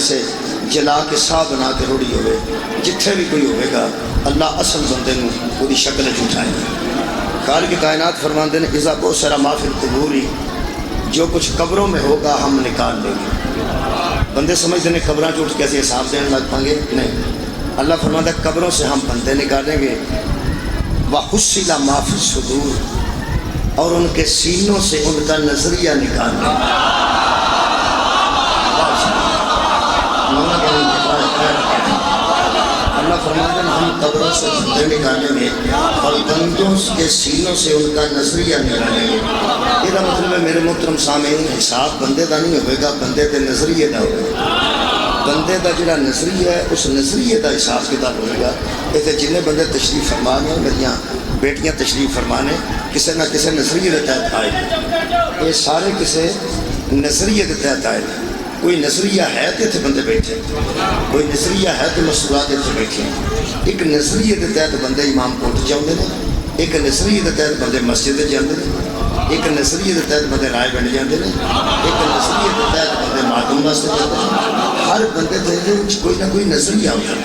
کسے جلا کے سا بنا کے روڑی ہوئے جتھے بھی کوئی ہوئے گا اللہ اصل بندے نو وہی شکل اٹھائے گا۔ خالق کائنات فرماندے نے اذا بؤثر ما فی القبور، جو کچھ قبروں میں ہوگا ہم نکال لیں گے۔ بندے سمجھتے ہیں قبراں چ اٹھ کے ایسے حساب دینے لگ پائیں گے، نہیں، اللہ فرماتا ہے قبروں سے ہم بندے نکالیں گے۔ وَحُصِّلَ مَا فِي الصُّدُورِ، اور ان کے سینوں سے ان کا نظریہ نکال لیں گے۔ اللہ فرماتا ہے ہم قبروں سے بندے نکالیں گے اور بندوں کے سینوں سے ان کا نظریہ نکالیں گے۔ یہ مطلب ہے میرے محترم سامعین، حساب بندے کا نہیں ہوئے گا، بندے کے نظریے کا ہوگا۔ بندے کا جڑا نظریہ ہے اس نظریے کا حساب کتاب ہوئے گا۔ ایسے جنہیں بندے تشریف فرمانے، میری بیٹیاں تشریف فرمانے، کسی نہ کسی نظریے کے تحت آئے، یہ سارے کسی نظریے کے تحت آئے۔ کوئی نظریہ ہے تو اتنے بندے بیٹھے، کوئی نظریہ ہے تو مستورات اتنے بیٹھے۔ ایک نظریے کے تحت بندے امام کوٹ جاتے ہیں، ایک نظریے کے تحت بندے مسجد جاتے ہیں، ایک نظریے کے تحت بندے رائے بن جاتے ہیں، ایک نظریے کے تحت بندے معدوم واسطے جاتے ہیں۔ ہر بندے کے کوئی نہ کوئی نظریہ ہوتا ہے۔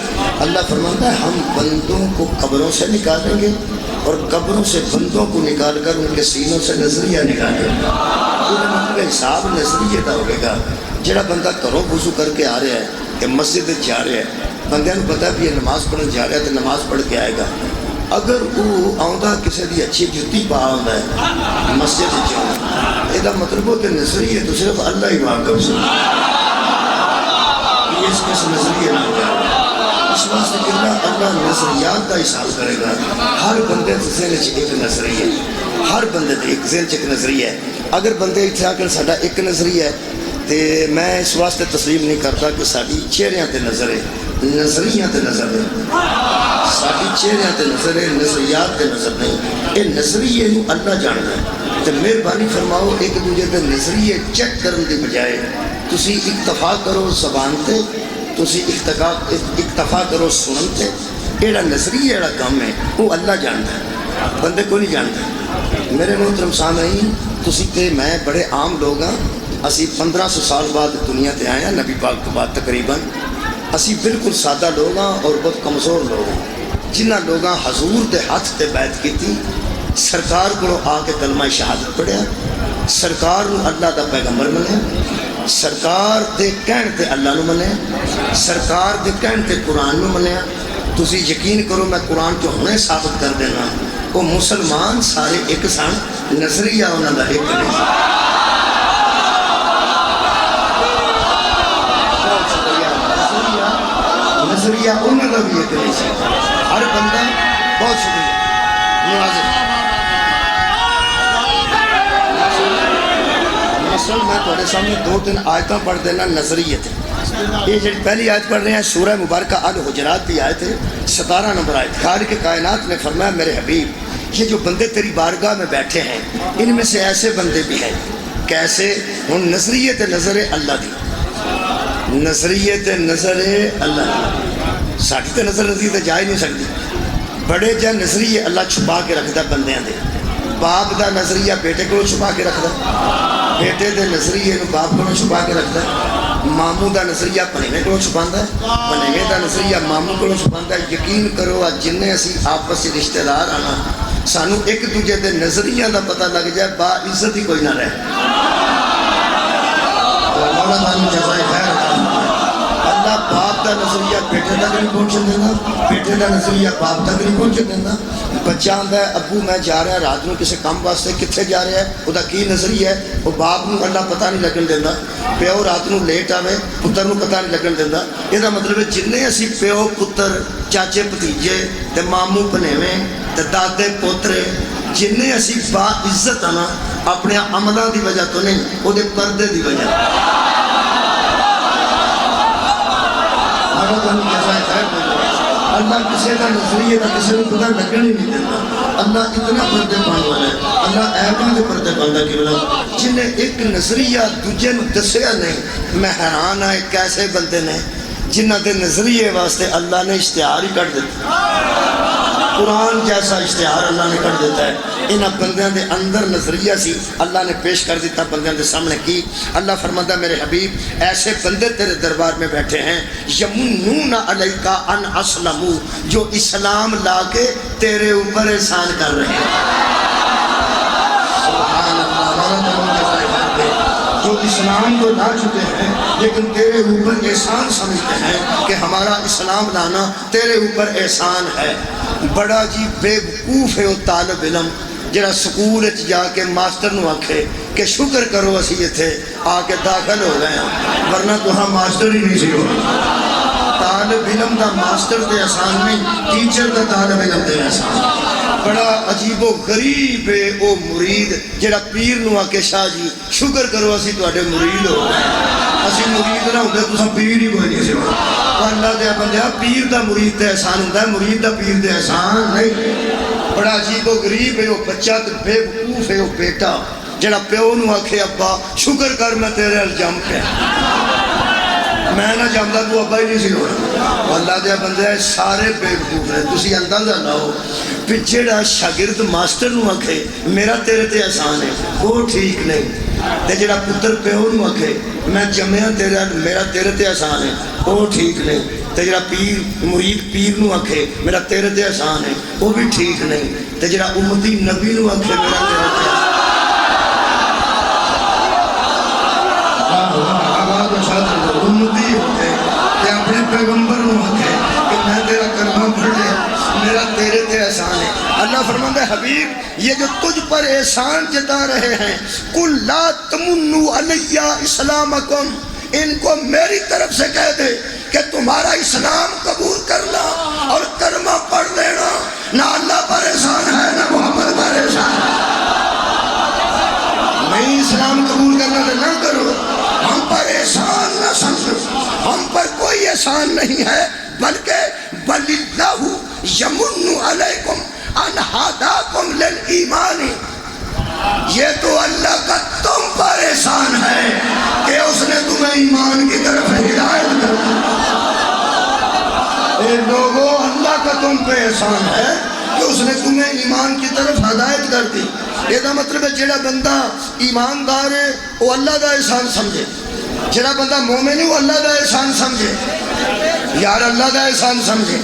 اللہ فرماتا ہے ہم بندوں کو قبروں سے نکالیں گے اور قبروں سے بندوں کو نکال کر ان کے سینوں سے نظریہ نکالیں گے۔ پورے مطلب حساب نظریے کا ہوئے گا۔ جڑا بندہ گھروں وضو کر کے آ رہا ہے کہ مسجد جا رہا ہے، بندے کو پتا بھی یہ نماز پڑھنے جا رہا ہے تو نماز پڑھ کے آئے گا۔ اگر وہ آؤں کسی دی اچھی جتی پا آتا ہے مسجد جاؤں، یہ مطلب ہو کہ نظریے تو صرف اللہ ہی واقف سے اس کس نظریے نہ جائے۔ اس واسطے کہ اللہ نظریات کا حساب کرے گا۔ ہر بندے ذہن ایک نظریہ ہے، ہر بندے ایک ذہن ایک نظریہ ہے۔ اگر بندے اتنے آ کر ساڈا ایک نظریہ ہے تو میں اس واسطے تسلیم نہیں کرتا کہ ساری چہریاں تے نظر ہے، نظریاں تے نظر ہے، ساری چہریاں تے نظر ہے، نظریات تے نظر نہیں۔ یہ نظریے نو اللہ جانتا ہے۔ تو مہربانی فرماؤ ایک دوجے کے نظریے چیک کرنے کی بجائے تسی اکتفا کرو زبان تے، تسی اکتفا کرو سنن تے۔ یہ نظریہ جڑا کام ہے وہ اللہ جانتا ہے، بندے کو نہیں جانتا۔ میرے محترم سامعین، تسی تے میں بڑے عام لوگ ہاں، اسی 1500 سال بعد دنیا تے آئے ہیں نبی پاک کے بعد تقریباً۔ اسی بالکل سادہ لوگ ہاں اور بہت کمزور لوگ ہیں، جنہ لوگاں حضور دے ہاتھ تے بیعت کیتی، سرکار کو آ کے کلمہ شہادت پڑھیا، سرکار نو اللہ دا پیغمبر منیا، سرکار دے کہن تے اللہ نو منیا، سرکار دے کہن تے قرآن نو منیا۔ تسی یقین کرو میں قرآن چ ہنے ثابت کر دینا، وہ مسلمان سارے ایک سن، نظریہ انہاں دا ایک نہیں۔ نظریہ انہوں کا بھی ایک نہیں سی۔ ہر بندہ بہت شکریہ نوازے۔ مثلا میں تھوڑے سامنے 2-3 آیتاں پڑھ دینا نظریے تھے۔ یہ جو پہلی آیت پڑھ رہے ہیں سورہ مبارکہ الحجرات کی آیت ہے، 17 نمبر آیت۔ خالق کائنات نے فرمایا میرے حبیب یہ جو بندے تیری بارگاہ میں بیٹھے ہیں ان میں سے ایسے بندے بھی ہیں۔ کیسے؟ ہن نظریے تے نظر اللہ دی، نظریے تے نظر اللہ ساڑھی تے نظر نظریے تے جا ہی نہیں سکتی۔ بڑے جا نظریے اللہ چھپا کے رکھتا بندیاں دے۔ باپ دا نظریہ بیٹے کو چھپا کے رکھتا، بیٹے دے نظریے نو باپ کو چھپا کے رکھتا، ماموں دا نظریہ پنیوے کو چھپاندا ہے، پنیوے دا نظریہ ماموں کو چھپاندا ہے۔ یقین کرو آج جنہیں اسی آپس سے رشتہ دار آنا سانو ایک دوجے دے نظریہ دا پتہ لگ جائے با عزت ہی کوئی نہ رہے۔ اللہ باپ دا نظریہ بیٹے تک نہیں پہنچن دینا، بیٹے دا نظریہ باپ تک نہیں پہنچن دینا۔ بچہ آندا ہے ابو میں جا رہا ہے رات نو کسی کام واسطے، کتنے جا رہا ہے وہ کی نظریہ ہے، وہ باپ نو اللہ پتہ نہیں لگن دینا۔ پیو رات نو لیٹ آوے پتر نو پتہ نہیں لگن دینا۔ یہ مطلب ہے جنہیں اسی پیو پتر چاچے بھتیجے تے ماموں بنیوے تے دادے پوترے جنہیں اسی با عزت آنا اپنے عملوں دی وجہ تو نہیں، وہ دے پردے دی وجہ۔ اللہ کسی کا نظریے کا کسی کو پتہ لگن ہی نہیں دیتا۔ اللہ اتنا پردے پان والا ہے، اللہ ایباں کے پردے پاندہ کی وجہ جنہیں ایک نظریہ دوجے نو دسیا نہیں۔ میں حیران ہے کیسے بندے نے جنہ دے نظریے واسطے اللہ نے اشتہار ہی کر دیتا۔ قرآن جیسا اشتہار اللہ نے کر دیتا ہے. انہاں بندیاں دے اندر نظریہ سی اللہ نے پیش کر دیتا بندیاں دے سامنے کی. اللہ فرماتا میرے حبیب ایسے بندے تیرے دربار میں بیٹھے ہیں یمنون علیک ان اسلموا جو اسلام لا کے تیرے اوپر احسان کر رہے ہیں. سبحان اللہ. جو اسلام کو لا چکے ہیں لیکن تیرے اوپر احسان سمجھتے ہیں کہ ہمارا اسلام لانا تیرے اوپر احسان ہے. بڑا جی بے وقوف ہے وہ طالب علم جڑا سکول جا کے ماسٹر نو آکھے کہ شکر کرو اسی ایتھے آ کے داخل ہو گئے ہیں ورنہ تو ہم ماسٹر ہی نہیں سی ہو. طالب علم دا ماسٹر تے احسان نہیں, ٹیچر دا طالب علم تے احسان. بڑا عجیب و غریب ہے او مرید جڑا پیر نو آ کے شاہ جی شکر کرو اسی تواڈے مرید ہو گئے. اسی مرید نہ ہوندے تساں پیر ہی کوئی نہیں سی. اللہ دے بندیا پیر دا مرید تے احسان ہوندا ہے, مرید دا پیر تے احسان نہیں. بڑا عجیب و غریب ہے وہ بچہ تے بے وقوف ہے وہ بیٹا جڑا پیو نو آکھے ابا شکر کر میں تیرے ال جم پیا. میں نہ جامدا تو ابا ہی نہیں سی ہونا. اللہ دے بندے سارے بے وقوف نے. تسی اندازہ لاؤ کہ جڑا شاگرد ماسٹر نو آکھے میرا تیرے تے احسان ہے وہ ٹھیک نہیں, تے جڑا پتر پیو نو آکھے میں جمیا تیرا میرا تیرے تے احسان ہے وہ ٹھیک نہیں, تے جڑا پیر مرید پیر نو آکھے میرا تیرے تے احسان ہے وہ بھی ٹھیک نہیں, تے جڑا امتی نبی نو آکھے میرا تیرے تے احسان امتی ہوتے کہ اپنے پیغمبر نو آکھے کہ میں تیرا کلمہ پڑھ لیا میرا تیرے تے احسان ہے. اللہ فرماتا ہے حبیب یہ جو تجھ پر احسان جتا رہے ہیں قل لا تمنوا علی اسلامکم ان کو میری طرف سے کہہ دے کہ تمہارا اسلام قبول کرنا اور کلمہ پڑھ لینا نہ اللہ پر احسان ہے نہ محمد پر احسان ہے. نہیں اسلام قبول کرنا تو نہ کرو, ہم پر احسان نہ سمجھو, ہم پر کوئی احسان نہیں ہے بلکہ بل اللہ یمن علیکم ان ہداکم للایمان. یہ تو اللہ کا تم پر احسان ہے کہ اس نے تمہیں ایمان کی طرف ہدایت کر دی. اے لوگوں اللہ کا تم پہ احسان ہے کہ اس نے تمہیں ایمان کی طرف ہدایت کر دی. یہ دا مطلب ہے جڑا بندہ ایماندار ہے وہ اللہ دا احسان سمجھے, جڑا بندہ مومن ہے وہ اللہ دا احسان سمجھے. یار اللہ دا احسان سمجھے.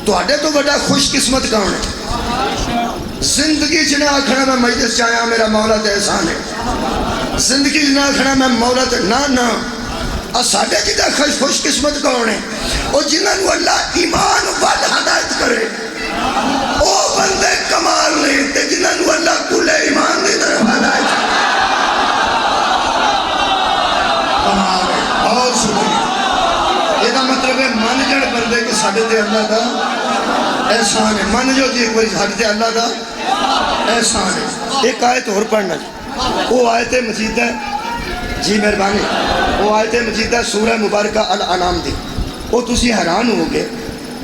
تواڈے تو بڑا خوش قسمت کون ہے زندگی جنہیں آکھنا میں مجلس چاہیا میرا مولا تے احسان ہے, زندگی جنہیں آکھنا میں مولا تے نہ ساڈے جدہ خوش قسمت کون ہے وہ جنہوں اللہ ایمان وال ہدایت کرے او بندے کمال نہیں تے جنہوں اللہ کل ایمان دی طرف ہدایت کرے. کمال ہے, بہت شکریہ. یہ دا مطلب ہے من جڑ بندے کہ ساڈے تے اللہ دا احسان ہے. من جو جی ایک بار ساڈے تے اللہ دا احسان ہے. ایک آیت اور پڑھنا جی, وہ آیت مجید ہے جی مہربانی, وہ آیت مجید ہے سورہ مبارکہ الانعام دی. وہ تسی حیران ہو گے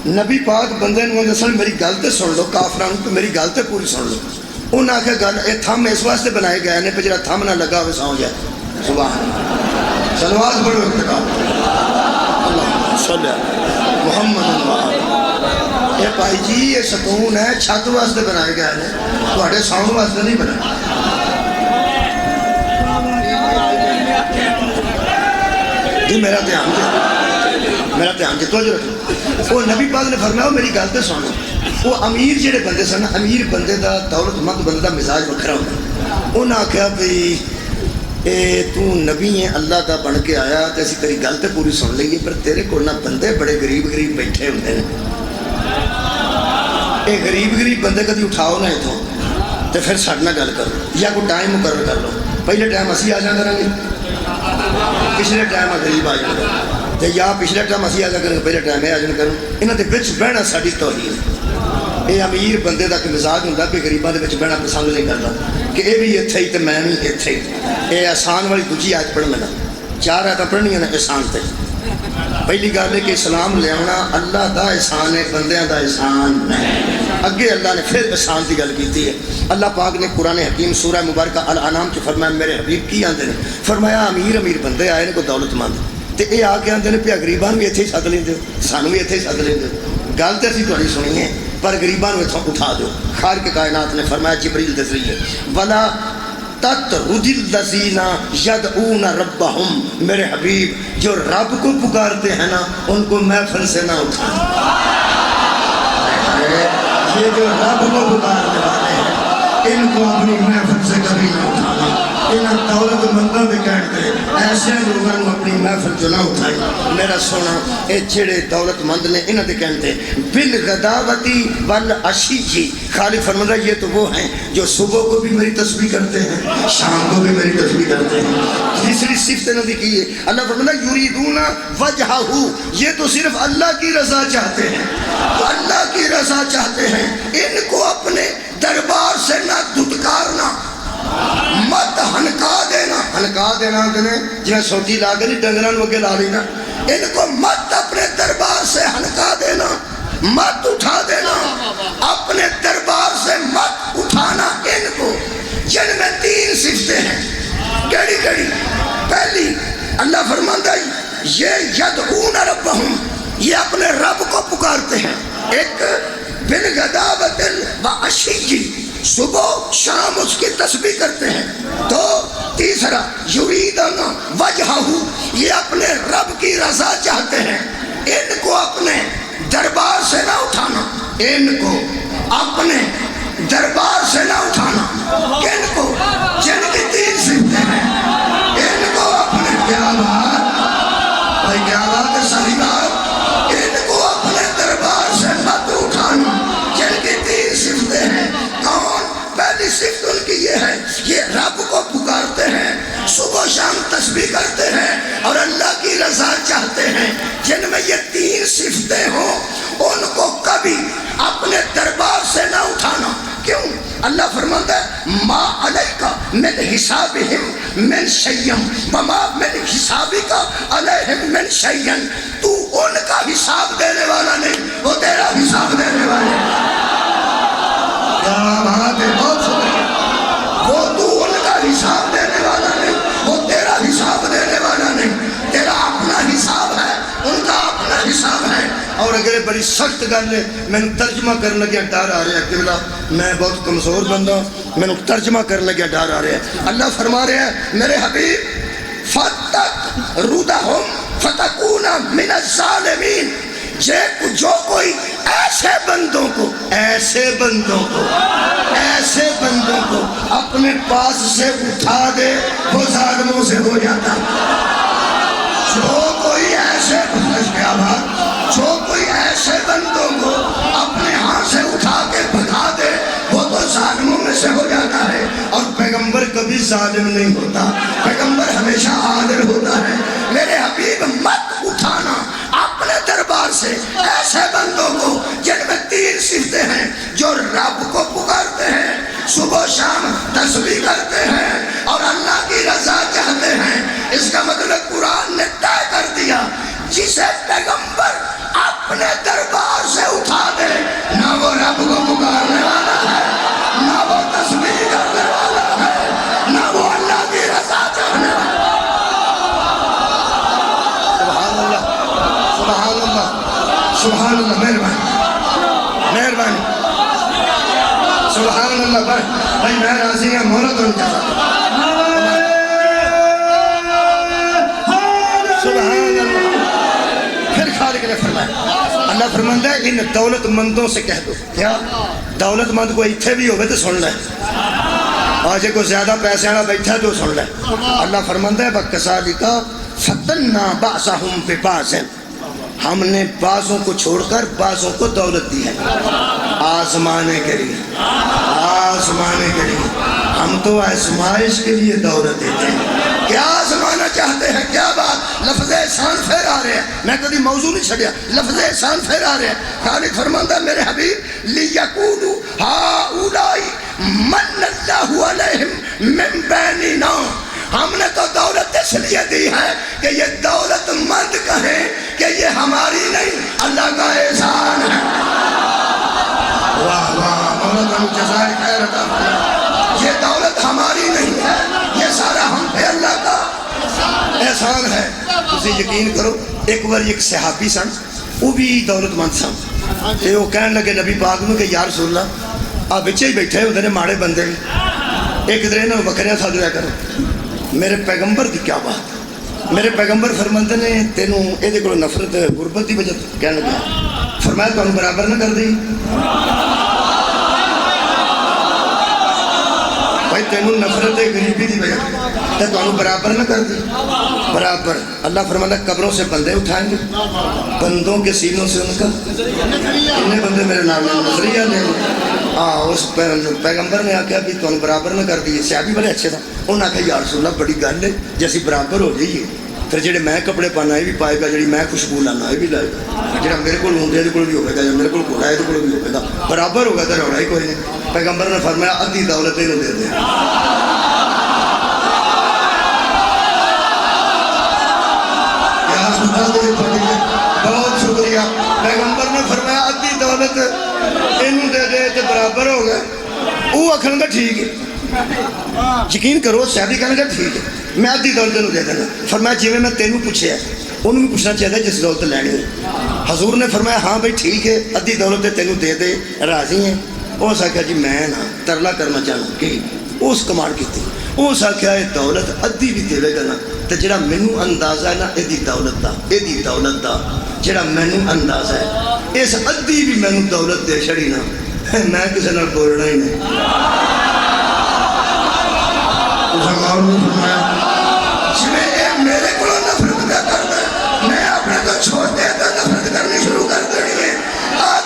نبی پاک بندے نو دسن میری گل تے سن لو, کافراں نو میری گل تے پوری سن لو. انہاں آکھیا گل اے تھم اس واسطے بنائے گئے نے پہ جڑا تھم نہ لگا ہوئے سو جائے. سبحان اللہ. صلوات پڑھو اتقاء اللہ صلی اللہ محمد اللہ. اے بھائی جی یہ ستون ہے چھت واسطے بنائے گئے نے, تواڈے ساؤنڈ واسطے نہیں بنائے. جی میرا دھیان دے, میرا دھیان دے توجہ رکھو. وہ نبی پاک نے فرمایا میری گل تے سنو. وہ امیر جڑے بندے سن, امیر بندے دا دولت مند بندے دا مزاج وکھرا ہوندا. انہاں آکھیا بھئی اے تو نبی ہے اللہ دا بن کے آیا تے اسی تیری گل تے پوری سن لئیے پر تیرے کول نہ بندے بڑے غریب غریب بیٹھے ہوندے نے. اے غریب غریب بندے کدی اٹھاؤ نہ اتھوں تے پھر ساڈے نال گل کرو یا کوئی ٹائم مقرر کر لو. پہلے ٹائم اسی آ جا کریں گے, پچھلے ٹائم غریب آ جائیں گے, یا پچھلے ٹائم اسی آ جا کریں گے پہلے ٹائم یہ آ جان کروں. انہاں دے وچ بہنا ساڈی توہین. یہ امیر بندے دا کہ مزاج ہوندا کہ غریباں دے وچ بہنا پسند نہیں کردا کہ اے بھی ایتھے ہی تے میں بھی ایتھے ہی. اے احسان والی دوجی آیت پڑھ مینا, 4 آیتاں پڑھنیاں نے احسان تے. پہلی گل ہے کہ اسلام لے آنا اللہ دا احسان ہے, بندیاں دا احسان نہیں. اگے اللہ نے پھر احسان کی گل کی ہے. اللہ پاک نے قرآن حکیم سورہ مبارکہ الانعام چ فرمایا میرے حبیب کی آندے نے, فرمایا امیر امیر بندے آئے نے کوئی دولت مند تے اے آ کے آندے نے پیا غریباں بھی ایتھے ہی سد لیندے, سانوں بھی ایتھے ہی سد لیندے. گل تے اسی تہاڈی سنی ہے پر غریباں نو اٹھا دو. خالق کائنات نے فرمایا جبریل دس رہی ہے ولا تطرد الذین یدعون ربہم، میرے حبیب جو رب کو پکارتے ہیں نا ان کو محفل سے نہ اٹھائیں. یہ جو رب کو پکارنے والے ہیں ان کو اپنی محفل سے کبھی نہ اٹھانا. انہاں دولت مندوں دے کہتے ایسے لوگوں کو اپنی محفل جو نہ اٹھائیں. میرا سونا اے جڑے دولت مند نے انہاں دے کہتے بالغداوتی والعشی، خالق فرماتا یہ تو وہ ہیں جو صبح کو بھی میری تسبیح کرتے ہیں شام کو بھی میری تسبیح کرتے ہیں. تیسری صفت انہوں نے کی ہے اللہ فرماتا یریدون وجہہ، یہ تو صرف اللہ کی رضا چاہتے ہیں. تو اللہ کی رضا چاہتے ہیں ان کو اپنے دربار سے نہ دھتکارنا، مت ہنکا دینا. ہنکا دینا جنہیں سوٹی لا کے نہیں ڈنگران وگے لا لینا. ان کو مت اپنے دربار سے ہنکا دینا، مت اٹھا دینا، اپنے دربار سے مت اٹھانا ان کو. جن میں 3 صفتیں ہیں. کیڑی کیڑی؟ پہلی اللہ فرماتا ہے یہ یدعون ربہم، یہ اپنے رب کو پکارتے ہیں. ایک بالغداوۃ والعشی، صبح شام اس کی تسبیح کرتے ہیں. تو تیسرا یریدون وجہہ، یہ اپنے رب کی رضا چاہتے ہیں. ان کو اپنے دربار سے نہ اٹھانا، ان کو اپنے دربار سے نہ اٹھانا. ان کو جن کی 3 صفتیں ہیں ان کو اپنے کیا بات بھائی کیا بات ہے صحیح بات، ان کو اپنے دربار سے مت اٹھانا. جن کی 3 صفتیں ہیں کون؟ پہلی صفت ان کی یہ ہے یہ رب کو پکارتے ہیں، صبح شام تسبیح کرتے ہیں اور اللہ کی رضا چاہتے ہیں. جن میں یہ 3 صفتیں ہوں ان کو کبھی اپنے دربار سے نہ اٹھانا. کیوں؟ اللہ فرماتا ہے ما علیک من حسابہم من شیئن وما من حسابک علیہم من شیئن. تو ان کا حساب دینے والا نہیں، وہ تیرا حساب دینے والا ہے. کیا بات ہے، بہت شکریہ. وہ تو ان کا حساب دینے والا نہیں، وہ تیرا حساب دینے والا نہیں. تیرا اپنا حساب ہے، ان کا اپنا حساب ہے. اور اگر بڑی سخت گل ہے میں ترجمہ کرنے لگیا ڈر آ رہا ہے کہ میں بہت کمزور بندہ ہوں، میں ترجمہ کرنے لگیا ڈر آ رہا ہے. اللہ فرما رہے ہیں میرے حبیب فَتَقْرُدَهُمْ فَتَكُونَ مِنَ الظَّالِمِينَ، جو کوئی ایسے بندوں کو اپنے پاس سے اٹھا دے وہ ظالموں سے ہو جاتا. جو کوئی ایسے بندوں کو اپنے ہاتھ سے اٹھا کے بھگا دے وہ تو ظالموں میں سے ہو جاتا ہے. اور پیغمبر کبھی ظالم نہیں ہوتا، پیغمبر ہمیشہ عادل ہوتا ہے. میرے حبیب مت اٹھانا اپنے دربار سے ایسے بندوں کو جن میں 3 صفتیں ہیں، جو رب کو پکارتے ہیں، صبح شام تسبیح کرتے ہیں اور اللہ کی رضا چاہتے ہیں. اس کا مطلب قرآن نے طے کر دیا جسے پیغمبر اپنے دربار سے اٹھا دے نہ وہ رب کو پکارنے والا ہے، نہ وہ تسبیح کرنے والا ہے، نہ وہ اللہ کی رضا چاہنے والا ہے. سبحان اللہ، سبحان اللہ، سبحان اللہ. مہربانی سبحان اللہ. بھائی میں راضی ہوں، مولت ان کے ساتھ سبحان اللہ. پھر خالق نے فرمایا اللہ فرماتا ہے ان دولت مندوں سے کہہ دو. کیا دولت مند کو اتھے بھی ہوگے تو سن لے، آج کو زیادہ پیسے والا بیٹھا تو سن لے. اللہ فرماتا ہے وَكَذَلِكَ فَتَنَّا بَعْضَهُمْ بِبَعْضٍ، ہم نے بعضوں کو چھوڑ کر بعضوں کو دولت دی ہے آزمانے کے لیے. آزمانے کے لیے ہم تو آزمائش کے لیے دولت دیتے ہیں. کیا آزمانا چاہتے ہیں؟ کیا بات؟ لفظ احسان پھر آ رہے ہیں، میں کبھی موضوع نہیں چھڑیا، لفظ احسان پھر آ رہے ہیں. خالق فرماتا ہے میرے حبیب لِيَقُولُوا هَؤُلَاءِ مَنَّ اللَّهُ عَلَيْهِمْ مِنْ بَيْنِنَا، ہم نے تو دولت اس لیے دی ہے کہ یہ دولت مند کہیں کہ یہ ہماری نہیں، اللہ کا احسان ہے. واہ واہ، مولانا جزائے خیر عطا فرمائے. یہ دولت ہماری نہیں ہے، یہ سارا ہم پہ اللہ کا احسان ہے. تسی یقین کرو ایک بار ایک صحابی سن، وہ بھی دولت مند سن. تے وہ کہن لگے نبی پاک نو کہ یا رسول اللہ آ بچے ہی بیٹھے ہوندے نے ماڑے بندے ایک دن انہاں بکریاں سد لیا کرو میرے پیغمبر کی کیا بات میرے پیغمبر فرماندے نے تینوں یہ کو نفرت غربت کی وجہ کہنے لگا فرمایا تمہیں برابر نہ کر دی بھائی تینوں نفرت غریبی کی وجہ تو تمہیں برابر نہ کر دی برابر اللہ فرماتا قبروں سے بندے اٹھائیں گے بندوں کے سینوں سے ان کا کتنے بندے میرے نام میں نظریہ لیں گے اس پیغمبر نے آخیا بھی تمہیں برابر نہ کر دی صحابی بڑے اچھے تھا انہوں نے آخیا یا رسول اللہ بڑی گل ہے جیسی برابر ہو جائیے پھر جڑے میں کپڑے پانا یہ بھی پائے گا جی میں خوشبو لانا یہ بھی لائے گا جہاں میرے کو ہوں یہ بھی ہوگا جب میرے کو گھوڑا یہ بھی ہوگا برابر ہوگا تو روڑا ہی کوئی نہیں پیغمبر نے فرمایا ادھی دولت یہ دے دیں بہت شکریہ پیغمبر نے فرمایا ادھی دولت یہ دے دے تو برابر ہو گیا وہ آخر گا ٹھیک ہے یقین کرو صحابی کہنے گا ٹھیک ہے میں ادھی دولت دے دینا فرمایا جی میں تینوں پوچھے انہوں بھی پوچھنا چاہتا ہے جس دولت لینی ہے حضور نے فرمایا ہاں بھائی ٹھیک ہے ادھی دولت تینوں دے دے راضی ہیں اس آخیا جی میں نا ترلا کرنا چاہنا کہ اس کمانڈ کی اس آخیا یہ دولت ادھی بھی دے گا نا تو جڑا مینوں اندازہ ہے نا یہ دولت دا جڑا مینوں اندازہ ہے اس ادھی بھی مینوں دولت دے چھڑی نا میں کسی نال بولنا ہی نہیں میرے کو نفرت پہ کرنا میں اپنے تو چھوٹے تو نفرت کرنی شروع کر دینی ہے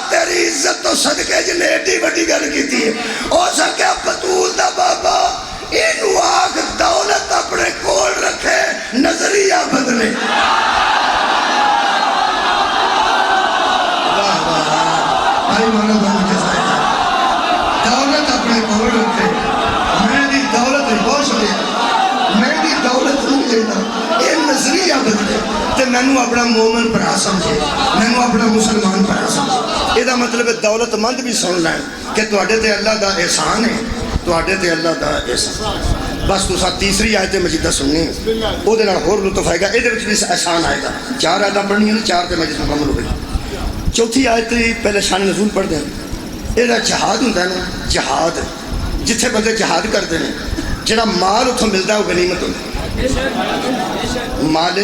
تیری عزت تو صدقے جن نے ایڈی بڑی گل کی ہے ہو سکیا بطول دا بابا اینو آگ دولت اپنے کول رکھے نظریہ بدلے واہ واہ بھائی مولا بہت جزائے دولت اپنے کول رکھے میں دی دولت بہت شکریہ میں دی دولت نہیں لینا یہ نظریہ بدلے تو مینوں اپنا مومن پرا سمجھے مینوں اپنا مسلمان پرا سمجھے یہ مطلب دولت مند بھی سن لیں کہ تواڈے تے اللہ دا احسان ہے تواڈے تے اللہ دا احسان بس تساں تیسری آیت مجیدہ سننی وہ دے نال ہور لطف آئے گا یہ بھی احسان آئے گا 4 آیتاں پڑھنی ہیں 4 تے مجلس مکمل ہو گئی چوتھی آیت پہلے شان نزول پڑھ دیں یہ جہاد ہوتا ہے نا جہاد جتھے بندے جہاد کرتے ہیں جڑا مال اتوں ملتا ہے وہ غنیمت ہوتا ہے مال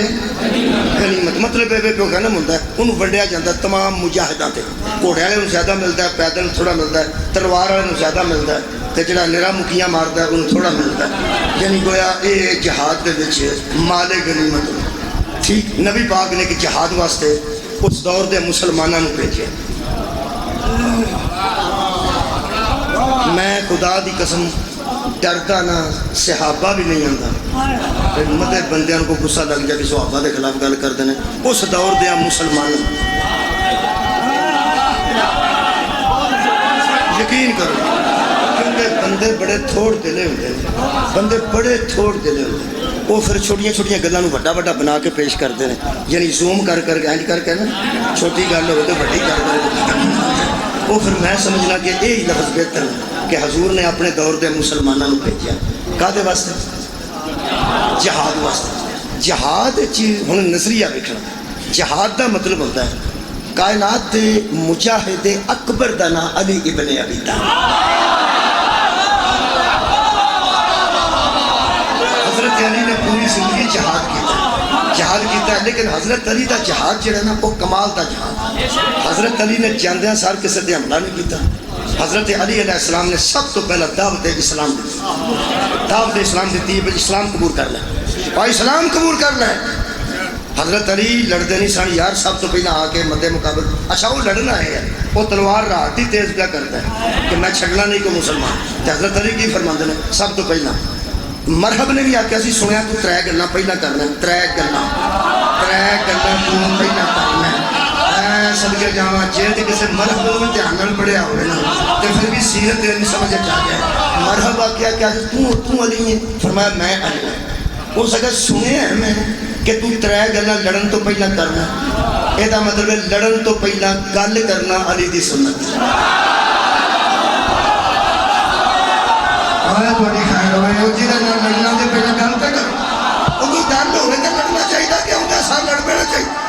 غنیمت مطلب یہ غنم ہوتا ہے انہوں ونڈیا جاتا ہے تمام مجاہداں تے گھوڑے والے زیادہ ملتا ہے پیدل تھوڑا ملتا ہے تلوار والے زیادہ ملتا ہے تو جڑا نرا مکیاں مارتا ہے انہوں تھوڑا ملتا ہے یعنی گویا یہ جہاد دے وچ مال غنیمت ہوتا ہے ٹھیک نبی پاک نے کہ جہاد واسطے اس دور دے مسلمانوں کو بھیجے میں خدا دی قسم ڈرتا نہ صحابہ بھی نہیں آتا متے بندیاں کو غصہ لگ جائے کہ صحابہ دے خلاف گل کرتے ہیں اس دور دیا مسلمان یقین کرو کیونکہ بندے بڑے تھوڑ دلے ہوتے ہیں بندے بڑے تھوڑ دلے ہوتے ہیں وہ پھر چھوٹیاں چھوٹیاں گلاں بڑا بڑا بنا کے پیش کرتے ہیں یعنی زوم کر کے انج کر کے نا چھوٹی گل ہو تو بڑی کر کے وہ پھر میں سمجھنا کہ یہی لفظ بہتر ہے کہ حضور نے اپنے دور دے مسلمانوں کو بھیجا کہتے واسطے جہاد واسطے جہاد ہوں نظریہ ویکھنا جہاد دا مطلب ہوتا ہے کائنات دے مجاہد اکبر دا نام علی ابن ابی طالب حضرت علی نے پوری زندگی جہاد کیتا ہے لیکن حضرت علی دا جہاد جڑا نا وہ کمال دا جہاد حضرت علی نے جاندیاں سار کسی تے حملہ نہیں کیتا حضرت علی علیہ السلام نے سب تو پہلا دعوت اسلام دیتی دعوت اسلام دیتی ہے اسلام قبول کر لیں اور اسلام قبول کر لیں حضرت علی لڑتے نہیں سن یار سب تو پہلا آ کے مدے مقابل اچھا وہ لڑنا ہے وہ تلوار رات ہی تیز پہ کرتا ہے کہ میں چھڑنا نہیں کوئی مسلمان تو حضرت علی کی فرماندے نے سب تو پہلا مرحب نے بھی آخیا سی سنیا تو 3 گلاں پہلا کرنا 3 گلاں تو پہلا کرنا صدقے جاواں جے تے کسے مرحب میں دھیان نال پڑھیا ہوئے نا تے پھر بھی سیرت نہیں سمجھ آ جائے مرحب آخیا کیا تو علی ہے فرمایا میں علی ہوں وہ سکا سنے ہیں میں کہ تو 3 گلاں لڑن تو پہلا کرنا یہ مطلب ہے لڑن تو پہلا گل کرنا علی دی سنت تھوڑی خیر ہوئے جی لڑنا تو پہلا گل پہ کرو وہ کوئی گل ہوئے تو لڑنا چاہیے کہ انہیں ساتھ لڑ پینا چاہیے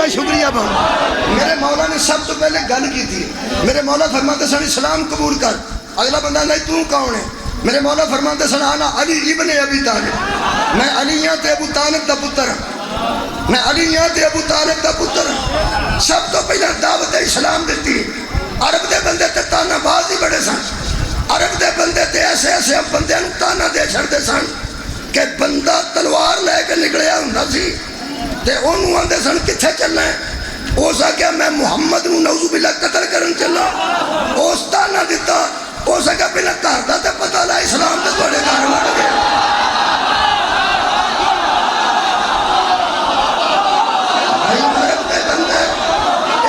شکریہ بہت پہلے گل کی تھی. میرے مولا فرماتے سن اسلام قبول کر. اگلا بندہ نہیں تو کون ہے؟ میرے مولا فرماتے سن انا علی ابن ابی طالب، میں علی ہاں تے ابو طالب دا پتر ہاں، میں علی ہاں تے ابو طالب دا پتر ہاں. سب تو پہلا دعوت اسلام دیتی. عرب دے بندے تے تانا باز ہی بڑے سن. عرب دے بندے تے ایسے ایسے بندے نو تانا دے چھڑتے سن کہ بندہ تلوار لے کے نکلیا ہوندا سی تے اونوں آندے سن کتھے چلنا ہے؟ اس آکھیا میں محمد نو نعوذ باللہ قتل کرن چلا. اس تانا دیتا. اس آکھیا پہلا گھر دا تے پتہ لا اسلام تے تواڈے گھر وڑ گیا. بھائی عرب دے بندے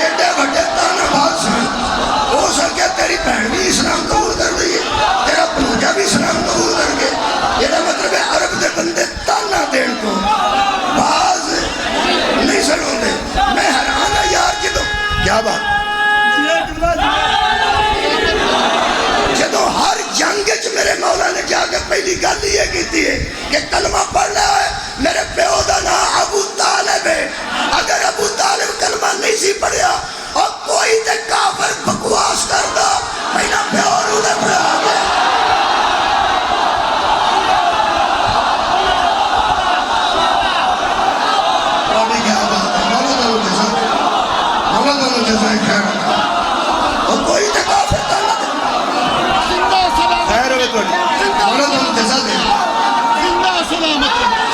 ایڈے بڑے تانا باز سن. اس آکھیا تیری بہن بھی اسلام قبول کر رہی ہے، تیرا بھنوجا بھی اسلام قبول کر کے. یہ مطلب ہے عرب دے بندے تانا دین کو باز نہیں سن ہوندے. میں حیران ہاں یار جدوں کیا بات جدوں ہر جنگ چ میرے مولا نے جا کے پہلی گل یہ کیتی ہے کہ کلمہ پڑھنا ہے. میرے پیو دا نام ابو طالب ہے. اگر ابو طالب کلمہ نہیں سی پڑھیا اور کوئی تے کافر بکواس کردا پہلا پیو نوں تے پڑھا گیا.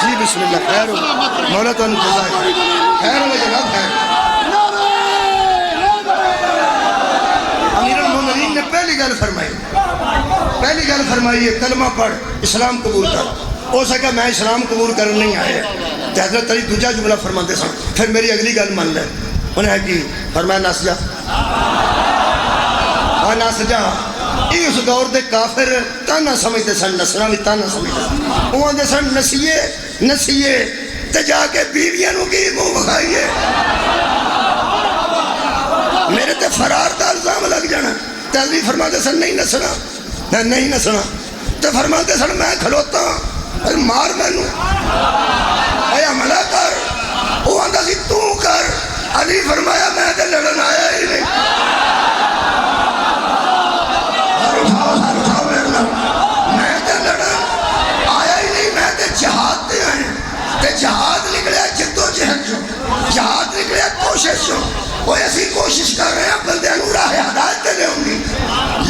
جی بسم اللہ خیر ہو مولا تو خیر ہو جناب خیر. امیر المومنین نے پہلی گل فرمائی ہے کلمہ پڑھ اسلام قبول کر. ہو سکا میں اسلام قبول کرنے نہیں آیا. حضرت علی دوجا جملہ فرماتے سن. پھر میری اگلی گل مان لے. انہیں ہے کہ فرمایا نس جا اور نس جا. اس دور دے کافر تانا سمجھتے سن. نسنا بھی تانا سمجھتے سن. وہ آدھے سن نسیے تے جا کے بیویاں نو کی منہ بخائیے. میرے تے فرار دا الزام لگ جانا. تے علی فرماتے سن نہیں نسنا میں نہیں نسنا. تے فرماتے سن میں کھلوتا ہوں مار مینو اے حملہ کر. وہ آدھا سی تو کر. علی فرمایا میں تے لڑن آیا ہی نہیں. میں تے لڑن آیا ہی نہیں. میں تے جہاد تے آئے. تے جہاد نکلیا جدو جہد چو. جہاد نکلیا کوشش چو. وہ ایسی کوشش کر رہے ہیں بندے نو راہ ہدایت تے لے ہوں گی.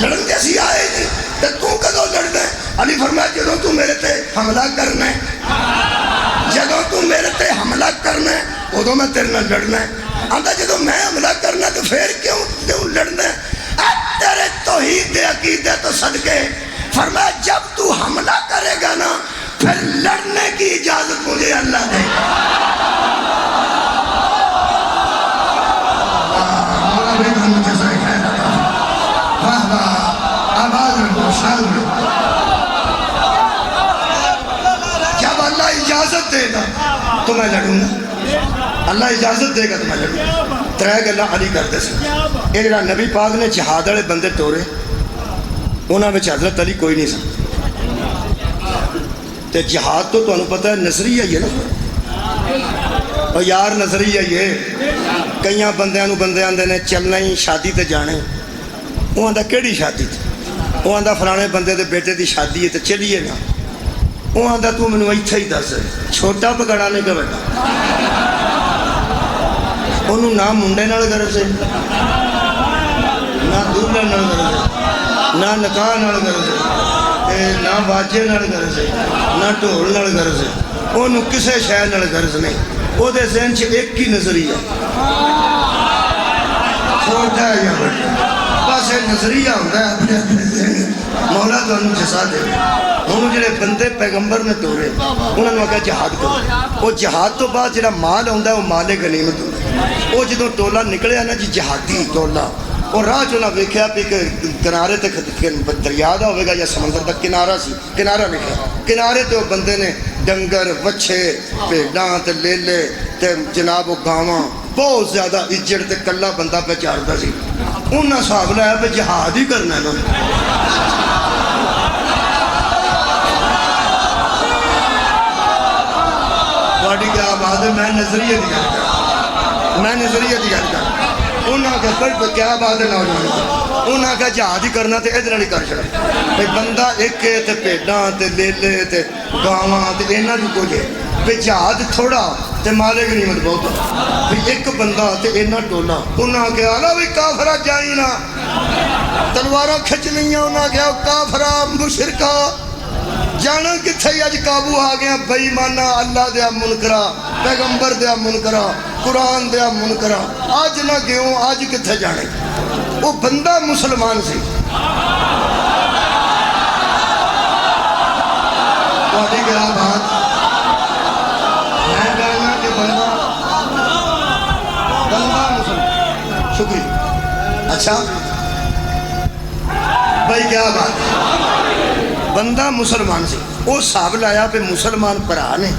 لڑن تے اسی آئے نہیں. تے تو کدو لڑنا ہے؟ علی فرمایا جدو تو میرے تے حملہ کرنا ہے. جدو تو میرے تے حملہ کرنا ہے ادو میں تیرے نال لڑنا ہے. آندا جدو میں حملہ کرنا تو پھر کیوں لڑنا ہے؟ تیرے توحید دے عقیدے تو صدقے فرمایا جب تو حملہ کرے گا نا پھر لڑنے کی اجازت مجھے اللہ دے گا. جب اللہ اجازت دے گا تو میں لڑوں گا. اللہ اجازت دے گا تو میں لڑوں گا. ترے گلاں علی کرتے سن. یہ جڑا نبی پاک نے جہاد والے بندے ٹورے انہاں وچ حضرت علی کوئی نہیں سن. تے جہاد تو تانوں پتہ ہے نظریہ ہی ہے نا. اور یار نظریہ یہ کئیاں بندیاں نو بندے آندے نے چلنا ہی شادی تے جانے. وہ آندا کیڑی شادی تے؟ وہ آندا فلانے بندے دے بیٹے دی شادی ہے تے چلیے نا. وہ آندا تو مینوں ایتھے ہی دس چھوٹا پکڑا نہیں کہ بڑا. انہوں نہ منڈے نال غرض ہے نہ دولہے نال غرض ہے نہ نکاح نال غرض ہے نہ واجے نال غرض ہے نہ ڈھول نال غرض ہے. انہوں کسے شے نال غرض نہیں. وہ دے ذہن چ ایک ہی نظریہ چھوٹا ہے یا بڑا. بس ایک نظریہ ہوتا ہے اپنے اپنے ذہن. مولا تو انہوں جسا دے. انہوں جڑے بندے پیغمبر نے توڑے انہوں نے کہا جہاد کرو. وہ جہاد تو بعد جڑا مال آتا ہے وہ مال غنیمت ہوتا ہے. وہ جدوں ٹولا نکلیا نا جی جہادی ٹولا اور راہ چ انہیں ویکھیا بھی کہ کنارے تے دریا دا ہوئے گا یا سمندر دا کنارہ سی. کنارہ ویکھیا کنارے تے وہ بندے نے ڈنگر وچھے بھیڈاں تے لیلے تے جناب وہ گاواں بہت زیادہ اجڑ تے کلا بندہ پہ چاردا سی. انہاں حساب لایا پہ جہاد ہی کرنا ہے نا. تھوڑی کیا بات ہے. میں نظریے کی گل کر انہوں نے کہا کیا بات ہے نوجوان، انہوں نے کہا جہاد ہی کرنا تے ادھر والی کر چھڑا بھئی بندہ ایک ہے تے بھیڈاں تے لیلے تے گاواں تے انہاں دی کچھ ہے بھئی جہاد تھوڑا تے مالے غنیمت بہت بھئی ایک بندہ تے انہاں ٹولا انہاں نے کہا نا بھئی کافرہ جائیں نا تلواراں کھچ لئیاں انہاں نے کہا کافرہ مشرکہ جانا کتھے اج قابو آ گیا بے ایمانہ اللہ دیا منکرا پیغمبر دیا منکرا قرآن دیا منکرا آج نہ گیوں آج کتھے جانے وہ بندہ مسلمان سی کوئی کہا بات میں کہنا کہ بندہ مسلمان شکریہ اچھا بھائی کیا بات بندہ مسلمان سی وہ صاحب لایا پہ مسلمان پرا نے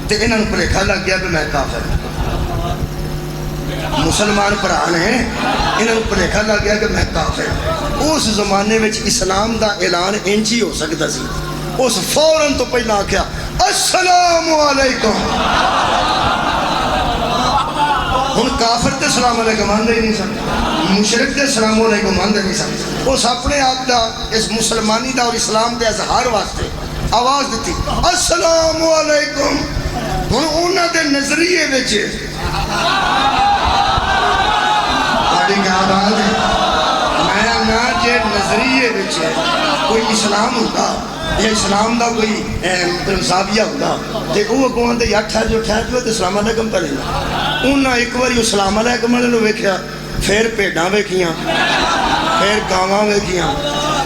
تے انہوں نے پریکھا لگ گیا پہ میں کافر مسلمان پرا نے انہوں نے پریکھا لگ گیا کہ میں کافر اس زمانے میں اسلام دا اعلان انجی ہو سکتا سی اس فوراں تو پہلا آکھیا السلام علیکم ہن کافر تے السلام علیکم آندے ہی نہیں سن مشرک تے السلام علیکم آندے نہیں سن اس اپنے آپ دا اس مسلمانی دا اور اسلام دے اظہار واسطے آواز دیتی السلام علیکم ہن انہاں دے نظریے وچ بڑی کیا بات ہے میں نہ جے نظریے وچ کوئی اسلام ہوتا یا اسلام دا کوئی زاویہ ہوتا تے وہ اگوں تے یا ٹھہر جو تے السلام علیکم پڑھے انہاں ایک بار السلام علیکم والے نوں ویکھیا پھر بھیڈاں ویکھیاں پھر گاواں ویکھیاں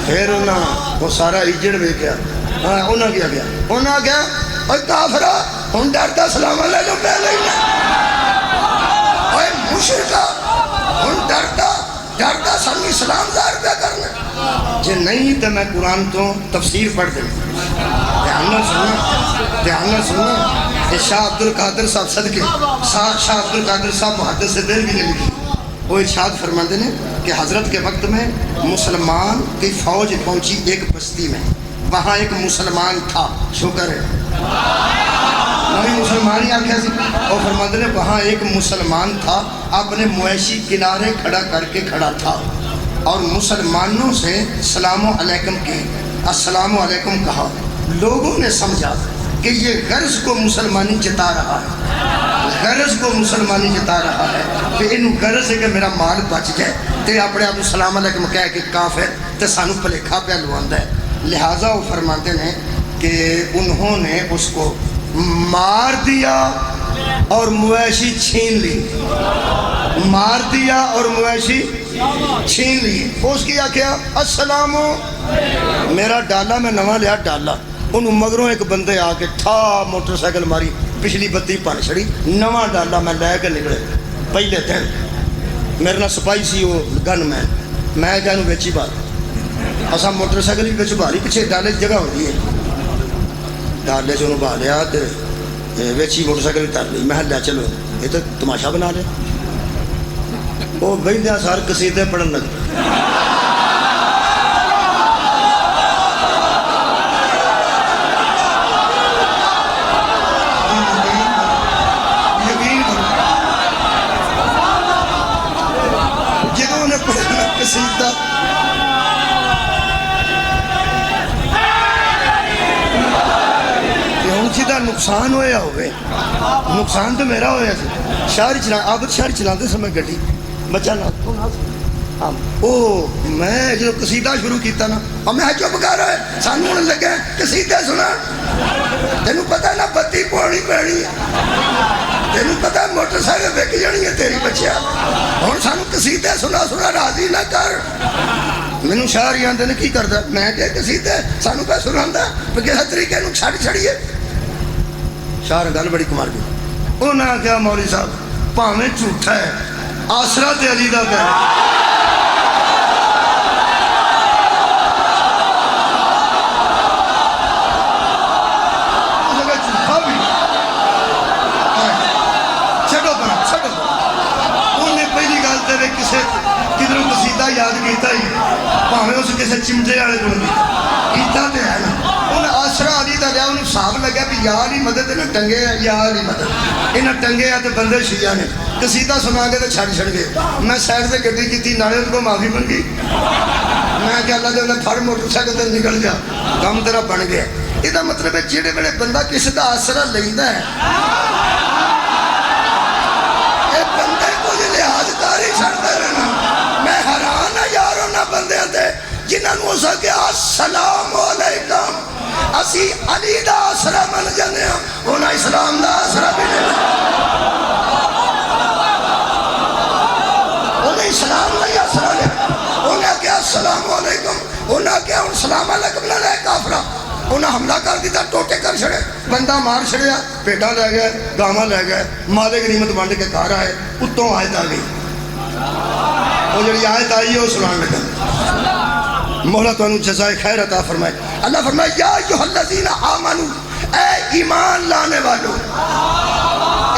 پھر انہاں وہ سارا اجڑ ویکھیا انہاں کیا گیا انہاں کیا اوے کافرا ہن ڈردا السلام علیکم پہ لینا اوے مشرکا ہن ڈردا سانوں اسلام ظاہر پہ کرنا جے نہیں تو میں قرآن تو تفسیر پڑھ دیں دھیان نہ سننا یہ شاہ عبد القادر صاحب صدقے شاہ عبد القادر صاحب محدث دل بھی نے لکھی وہ ارشاد فرماتے ہیں کہ حضرت کے وقت میں مسلمان کی فوج پہنچی ایک بستی میں وہاں ایک مسلمان تھا شکر ہے نوی مسلمان ہی آکھیا سی اور فرماتے ہیں وہاں ایک مسلمان تھا اپنے مویشی کنارے کھڑا کر کے کھڑا تھا اور مسلمانوں سے السلام علیکم کی السلام علیکم کہا لوگوں نے سمجھا کہ یہ غرض کو مسلمانی جتا رہا ہے غرض کو مسلمانی جتا رہا ہے کہ انہوں غرض ہے کہ میرا مال بچ جائے تے اپنے آپ السلام علیکم کہہ کے کافر تے سانو پلیکھا پہ لواندہ ہے لہٰذا وہ فرماتے ہیں کہ انہوں نے اس کو مار دیا اور مویشی چھین لی مار دیا اور مویشی چھین لی اس کی آکھیا السلام میرا ڈالا میں نواں لیا ڈالا انہوں مگروں ایک بندے آ کے ٹھا موٹر سائیکل ماری پچھلی بتی پن چھڑی نواں ڈالا میں لے کے نکلے پہلے دن میرے نال سپاہی سی وہ گن میں کہا انہوں بیچی بات اساں موٹر سائیکل بھی بیچ بھاری پیچھے ڈالے جگہ ہوتی ہے ڈالے سے انہوں بھا لیا بیچی موٹر سائیکل بھی تر لی میں لیا چلو یہ تو تماشا بنا لیا وہ بہندیاں سار قصیدے پڑھن لگے قصیدہ جدا نقصان ہویا ہوئے نقصان تو میرا ہویا سی شہر چلا آبت شہر چلاتے سمے گھٹی بچہ نہ میں جو قصیدہ شروع کیتا نا ہمیں چپ کر رہا ہے سانوں لگے قصیدہ سنا تینوں پتہ نہ بتی پوڑی پڑی تینوں پتہ موٹر سائیکل بیک جانی ہے تیری بچیا اور سانوں قصیدہ سنا راضی نہ کر مینوں شاعر ہی آندے نے کی کردا میں کہ قصیدہ سانوں پہ سناندا کس طریقے نوں چھڑیے شاعر گل بڑی کمار گئی انہاں نے کہا مولوی صاحب بھاویں جھوٹا ہے آسرا تے علی دا کہہ کدھروں قصیدہ یاد کیتا ہی بھاویں اس کسے چمٹے والے کو کیتا تے ہے نا انہیں آسرا علی دا لیا انہوں صاحب لگا بھی یا علی مدد انہیں ٹنگے ہے یا علی مدد انہیں ٹنگے ہے تو بندے شیعہ نے قصیدہ سنا کے تو چھڑ گئے. میں سائڈ سے گڈی کی نالے ان کو معافی منگی. میں کہ اللہ دے پھڑ موٹر سائیکل تے نکل جا, کام تیرا بن گیا. یہ مطلب ہے جہے ویلے بندہ کسی کا آسرا لینا ہے یہ بندے کچھ لحاظ کر ہی چڑھتے رہنا. میں حیران ہاں یار انہاں بندیاں تے جنہاں نوں اساں کہ السلام علیکم اسی علی دا آسرا من جانے ہاں, انہاں اسلام دا آسرا بھی نہیں انہیں اسلام نہیں آسرا لیا. انہیں کیا السلام علیکم, انہیں کیا السلام علیکم نہ لے کافرہ. انہیں حملہ کر دیتا, ٹوٹے کر چھڑے, بندہ مار چھڑیا, پیٹا لے گئے, گاواں لے گئے, مال غنیمت بانٹ کے گھر آئے. اتوں آیت آ گئی, وہ جڑی آیت آئی ہے وہ سنان لگا. مولا تانوں جزائے خیر عطا فرمائے. اللہ فرمائے یا ایھا الذین آمنو, اے ایمان لانے والو.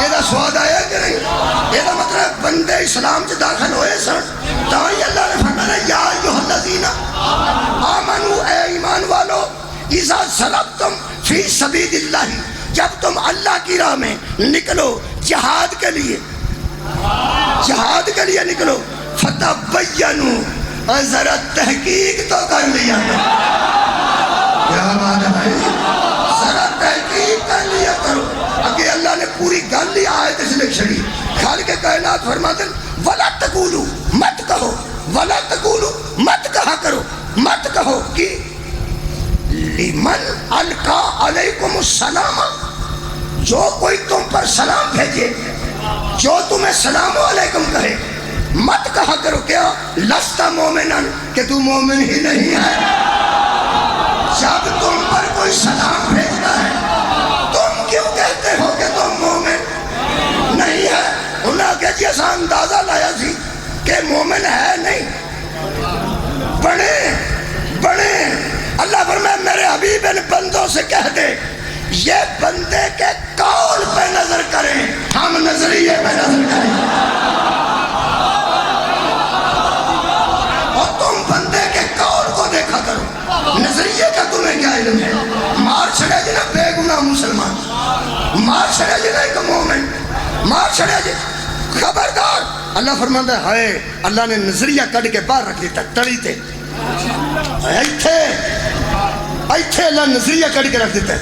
یہ سواد آیا کہ نہیں؟ یہ مطلب بندے اسلام سے داخل ہوئے سن تاہی اللہ نے فرمایا یا ایھا الذین آمنو, اے ایمان والو, اذا ضربتم فی سبیل اللہ, جب تم اللہ کی راہ میں نکلو جہاد کے لیے, جہاد کے لیے نکلو, فتبینوا, ذرا تحقیق تو کر لیا کرو. کیا بات ہے بھائی, ذرا تحقیق کر لیا کرو. اگے اللہ نے پوری گل ہی آیت اس لکھ چھڑی. خالق کائنات فرماتے ہیں ولا تقولوا, مت کہو, ولا تقولوا, مت کہا کرو, مت کہو کہ لمن القا علیکم السلام, جو کوئی تم پر سلام بھیجے, جو تمہیں سلام علیکم کہے, مت کہا کرو کیا لست مومنن, کہ تو مومن ہی نہیں ہے. جب تم پر کوئی سلام بھیجتا ہے تم کیوں کہتے ہو کہ تم مومن نہیں ہے؟ انہاں کہ جیسا اندازہ لایا سی کہ مومن ہے نہیں, بڑے. اللہ فرمائے میرے حبیب ان بندوں سے کہہ دے یہ بندے کے قول پہ نظر کریں, ہم نظریے پہ نظر کریں. اور تم بندے کے قول کو دیکھا کرو, نظریے کا تمہیں کیا علم ہے؟ مار چھڑے جنہ بے گناہ مسلمان, مار چھڑے جنہ ایک مومن, مار چھڑے جنہ. خبردار, اللہ فرماتا ہے ہائے, اللہ نے نظریہ کٹ کے باہر رکھ دیتا تڑی تے, ایتھے اللہ نظریہ کٹ کے رکھ دیتا ہے.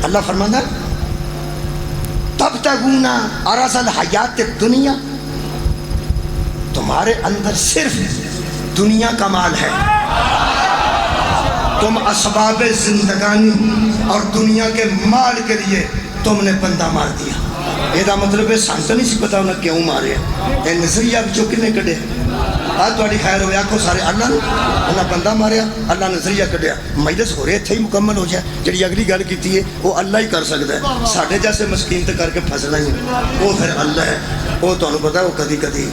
اللہ فرماتا ہے تبتغون عرض الحیات الدنیا, تمہارے اندر صرف دنیا کا مال ہے, تم اسباب زندگانی اور دنیا کے مال کے لیے تم نے بندہ مار دیا. یہ مطلب ہے سانتا نہیں سی پتا انہیں کیوں مارے. یہ نظریہ جو کنے کٹے آج تھوڑی خیر ہویا کو سارے اللہ نے انہیں بندہ ماریا, اللہ نظریہ کٹیا. مجلس ہو رہے تھے ہی مکمل ہو جائے, جڑی اگلی گل کیتی ہے وہ اللہ ہی کر سکتا ہے. ساڑھے جیسے مسکین تے کر کے پھسنا ہی وہ پھر اللہ ہے. وہ تمہیں پتا ہے وہ کدی کدی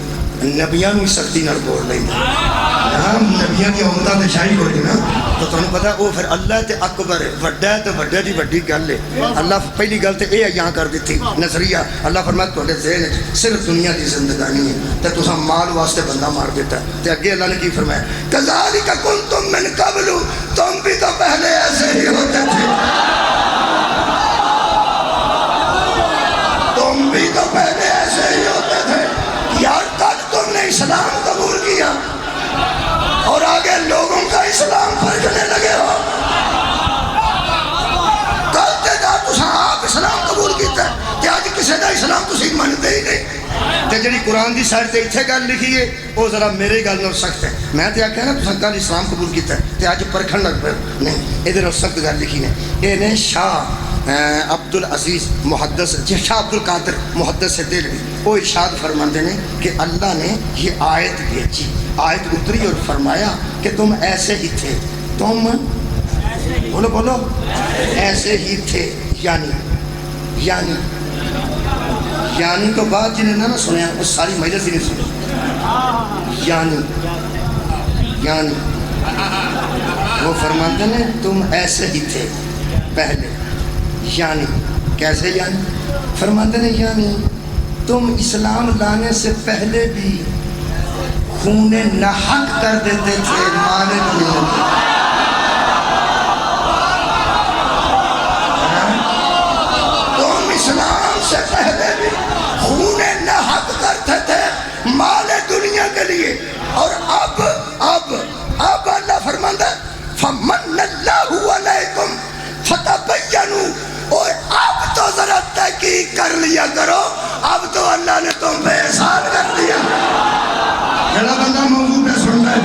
نبیاں نو سختی نال بول رہی نبیاں کی عمدہ تے شاہی ہوئی نا, تو تمہیں پتا ہے وہ پھر اللہ تے اکبر ہے, وڈا ہے تے وڈے دی وڈی گل ہے. اللہ پہلی گل تے یہ یہاں کر دیتی نظریہ. اللہ فرمایا تھوڑے ذہن صرف دنیا کی زندگانی ہے تے تساں مال واسطے بندہ مار دیتا ہے. تے اگے اللہ نے کی فرمایا کذالک کنتم من قبل, تم بھی تو پہلے ایسے ہی ہوتے تھے, تم بھی تو پہلے ایسے ہی ہوتے تھے. یار کل تم نے اسلام قبول کیا اور آگے لوگوں کا اسلام پرکھنے لگے ہو. کل تے دا تساں آپ اسلام قبول کیتا ہے تے آج کسے دا اسلام تسی منتے ہی نہیں. تے جڑی قرآن دی سائڈ تے اتھے گل لکھی ہے وہ ذرا میرے گل نال سخت ہے. میں تے آکھیا نا تساں کل اسلام قبول کیتا ہے تے اج پرکھن لگ پے, نہیں ادھر سخت گل لکھی نے. یہ نے شاہ عبد العزیز محدث, شاہ عبد القادر محدث دہلوی, وہ ارشاد فرماتے ہیں کہ اللہ نے یہ آیت بھیجی, آیت اتری اور فرمایا کہ تم ایسے ہی تھے, تم بولو بولو ایسے ہی تھے. یعنی تو بات جنہیں نہ سنیا وہ ساری مجلس ہی نہیں سنی. یعنی وہ فرماتے ہیں تم ایسے ہی تھے پہلے. یعنی کیسے؟ یعنی فرماتے ہیں یعنی تم اسلام لانے سے پہلے بھی خون ناحق کر دیتے تھے, مارے نہیں. تم اسلام سے پہلے بھی خون ناحق کرتے مال دنیا کے لیے. اور اب اللہ فرماتا ہے فمن اللہ علیکم فتبینوا. اور اب تو ذرا تحقیق کر لیا کرو, اب تو اللہ نے تم پہ احسان کر دیا. جڑا بندہ موضوع پہ سن رہا ہے,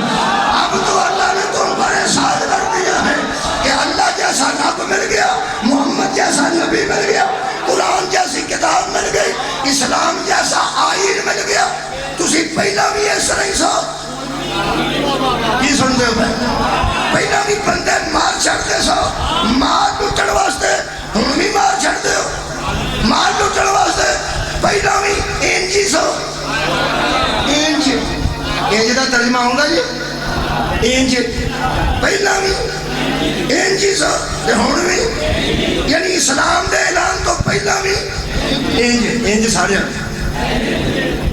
اب تو اللہ نے تم پر احسان کر دیا ہے کہ اللہ جیسا رب مل گیا, محمد جیسا نبی مل گیا, قرآن جیسی کتاب مل گئی, اسلام جیسا آئین مل گیا. تسی پہلا بھی اس طرح ہی سو کی سنتے ہو, پہلا بھی بندے مار چھڑتے سو, مار لٹن واسطے ہم بھی مار چھڑتے ہو, مار لٹن واسطے پہلا بھی انجی سو. انج کا ترجمہ ہوگا جی, انج پہلا بھی انجی سو ہوں بھی, یعنی اسلام دے اعلان تو پہلا بھی انج سارے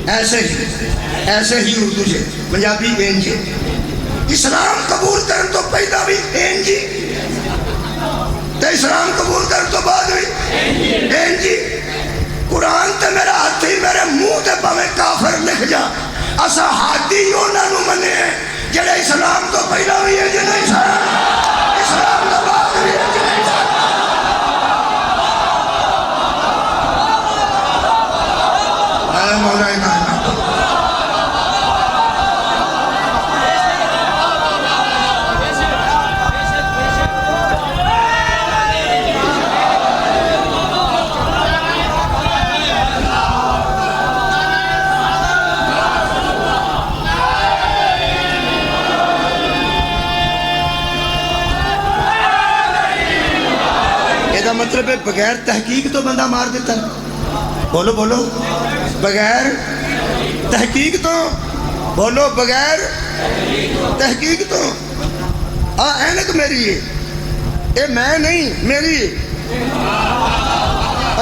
ایسے ہی اردو سے پنجابی انج. اسلام قبول کرن تو پہلا بھی انج, تے اسلام قبول کرن تو بعد بھی انج. قرآن تے میرا ہاتھ ہی میرے منہ تے پاویں کافر لکھ جا, اسا ہاتھی انہاں نوں منے جڑے اسلام تو پہلا بھی انج نہیں سن, اسلام تو بعد بھی انج نہیں سن. اے مولا کائنات, مطلب ہے بغیر تحقیق تو بندہ مار دیتا ہے. بولو بولو, بغیر تحقیق تو, بولو بغیر تحقیق تو. اینک میری ہے, اے میں نہیں میری,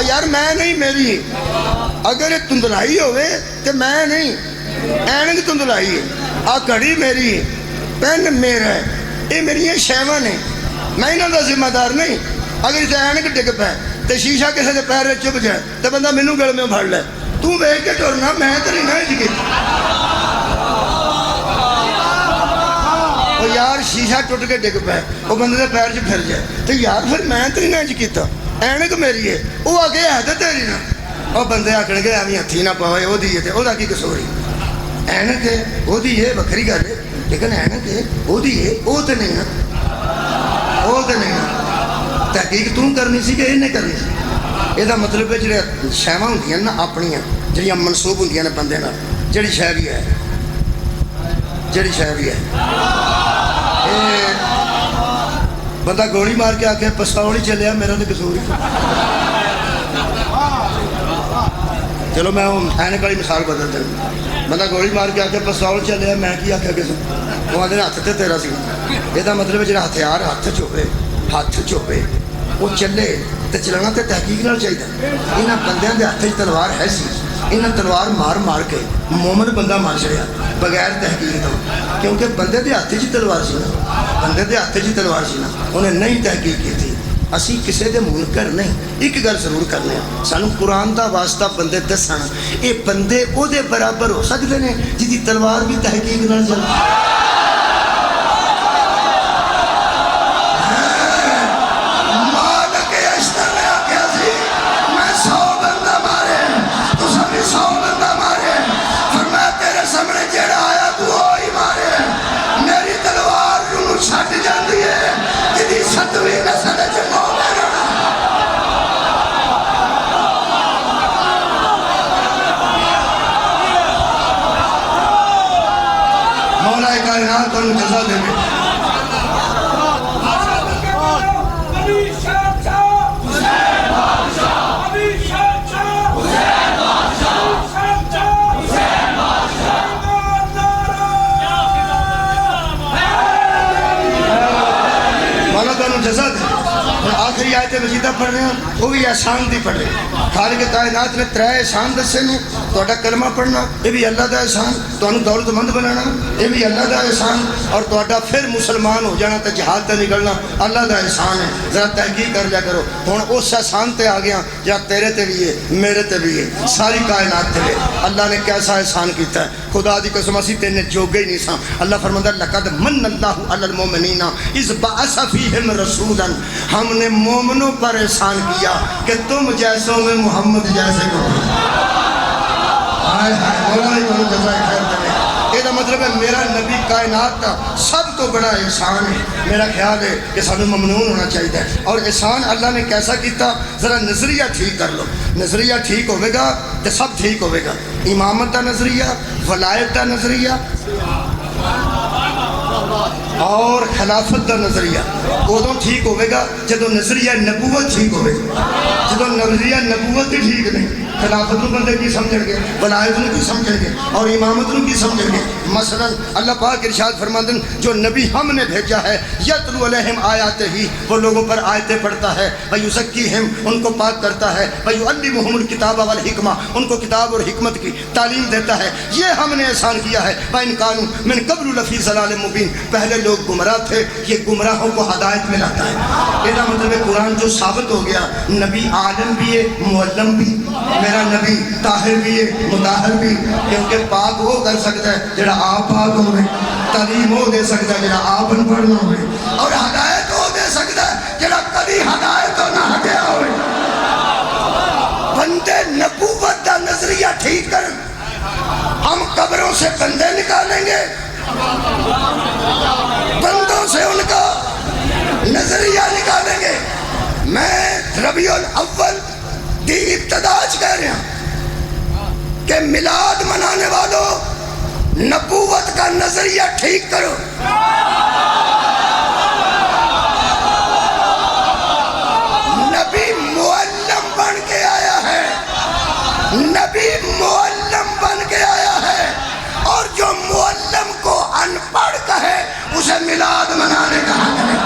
یار میں نہیں میری. اگر یہ تندلائی ہوئے تو میں نہیں, اینک تندلائی ہے. گھڑی میری, پین میرا ہے, یہ میری شیواں نے, میں انہوں کا ذمہ دار نہیں. اگر اسے اینک ڈگ پہ تو شیشہ کسی کے پیر چپ جائے تو بندہ مینو گل میں پھڑ لے, تو ویکھ کے ٹرنا, میں تو نہیں نہ جی. وہ یار شیشہ ٹوٹ کے ڈگ پہ وہ بندے کے پیر چ پھر جائے تو یار پھر میں تو نہیں نہ کیتا, اینک میری ہے, وہ آگے ہے تو تیری نہ. وہ بندے آخر گے ایویں ہاتھی نہ پاوے, وہ ہے تو وہ کی قصور ہے. اینک ہے وہ ہے وکری گل ہے, لیکن اینک ہے وہ تو نہیں نا, وہ تو نہیں نا. تحقیق تم کرنی سی کہ انہیں کرنی سی. یہ مطلب ہے جڑے شہواں ہوندیاں نا اپنیاں جڑیاں منسوب ہوندیاں نے بندے نال, جڑی شے بھی ہے بندہ گولی مار کے آکھے پستول ہی چلیا, میرا تو قصور ہی. چلو میں اینک والی مثال بدل دوں. بندہ گولی مار کے آکھے پستول چلیا, میں کی آکھیا کسی وہ آدھے ہاتھ تے تیرا سی. یہ مطلب ہے جڑا ہتھیار ہاتھ چوپے وہ چلے تو چلانا تو تحقیق نال چاہیے. یہاں بندیاں دے ہاتھ تلوار ہے سی, انہیں تلوار مار کے مومن بندہ مار چڑیا بغیر تحقیق تو, کیونکہ بندے دے ہاتھ تلوار سی نا, بندے دے ہاتھ تلوار سی نا, انہیں نہیں تحقیق کی تھی. اسی کسی دے منکر نہیں, ایک گل ضرور کرنے سانو قرآن دا واسطہ بندے دسن, یہ بندے او دے برابر ہو سکتے ہیں جی دی تلوار بھی تحقیق نال چل. مولا کائنات کو جزا دے گے. مولا کو جزا دے. آخری آیت مجیدہ پڑھ رہے ہیں, وہ بھی احسان دی پڑھ رہے ہیں. خالق کائنات نے 3 احسان دسے نے, تہاڈا کلمہ پڑھنا یہ بھی اللہ دا احسان، تانوں دولت مند بنانا یہ بھی اللہ دا احسان، اور تہاڈا پھر مسلمان ہو جانا تے جہاد تے نکلنا اللہ دا احسان ہے۔ ذرا تحقیق کر لیا کرو، ہن اس احسان تے آ گیا یا تیرے تے بھی ہے میرے تے بھی ہے ساری کائنات تے ہے۔ اللہ نے کیسا احسان کیتا ہے، خدا دی قسم اسی تینے جوگے ہی نہیں سا۔ اللہ فرماتا ہے لقد من اللہ علی المؤمنین اذ بعث فیہم رسولا، ہم نے مومنوں پر احسان کیا کہ تم جیسوں میں محمد جیسے کو۔ یہ مطلب ہے میرا نبی کائنات کا سب تو بڑا احسان ہے۔ میرا خیال ہے کہ سانوں ممنون ہونا چاہیے، اور احسان اللہ نے کیسا کیتا، ذرا نظریہ ٹھیک کر لو، نظریہ ٹھیک ہوئے گا تو سب ٹھیک ہوئے گا۔ امامت کا نظریہ، ولایت کا نظریہ اور خلافت کا نظریہ ادو ٹھیک ہوئے گا جدو نظریہ نبوت ٹھیک ہوئے گا۔ جدو نظریہ نبوت ہی ٹھیک نہیں، خلافت نو بندے کی سمجھن گے، ولایت نو کی سمجھن گے، اور امامت نو کی سمجھن گے۔ مثلا اللہ پاک ارشاد فرماتے ہیں جو نبی ہم نے بھیجا ہے یتلو علیہم آیاتہ، وہ لوگوں پر آیتیں پڑھتا ہے، ویزکیہم، ان کو پاک کرتا ہے، ویعلمہم الکتاب والحکمہ، ان کو کتاب اور حکمت کی تعلیم دیتا ہے۔ یہ ہم نے احسان کیا ہے۔ وَإِن كَانُوا مِن قَبْلُ لَفِي ضَلَالٍ مُبِينٍ، پہلے لوگ گمراہ تھے، یہ گمراہوں کو ہدایت میں لاتا ہے۔ یہ مطلب ہے قرآن جو ثابت ہو گیا نبی عالم بھی ہے معلم بھی، میرا نبی طاہر بھی ہے مطہر بھی، کیونکہ پاک وہ کر سکتا ہے جڑا آپ پاک ہوئے، تعلیم وہ دے سکتا ہے جڑا آپ ان پڑھ نہ ہوئے، اور ہدایت وہ دے سکتا ہے جڑا کبھی ہدایت نہ ہدیا ہوئے۔ بندے نبوت کا نظریہ ٹھیک کر، ہم قبروں سے بندے نکالیں گے، بندوں سے ان کا نظریہ نکالیں گے۔ میں ربیع الاول دی ابتداج کہہ رہا ہوں کہ میلاد منانے والوں نبوت کا نظریہ ٹھیک کرو۔ نبی معلم بن کے آیا ہے، نبی معلم بن کے آیا ہے، اور جو معلم کو ان پڑھ کہے اسے میلاد منانے کا حق نہیں۔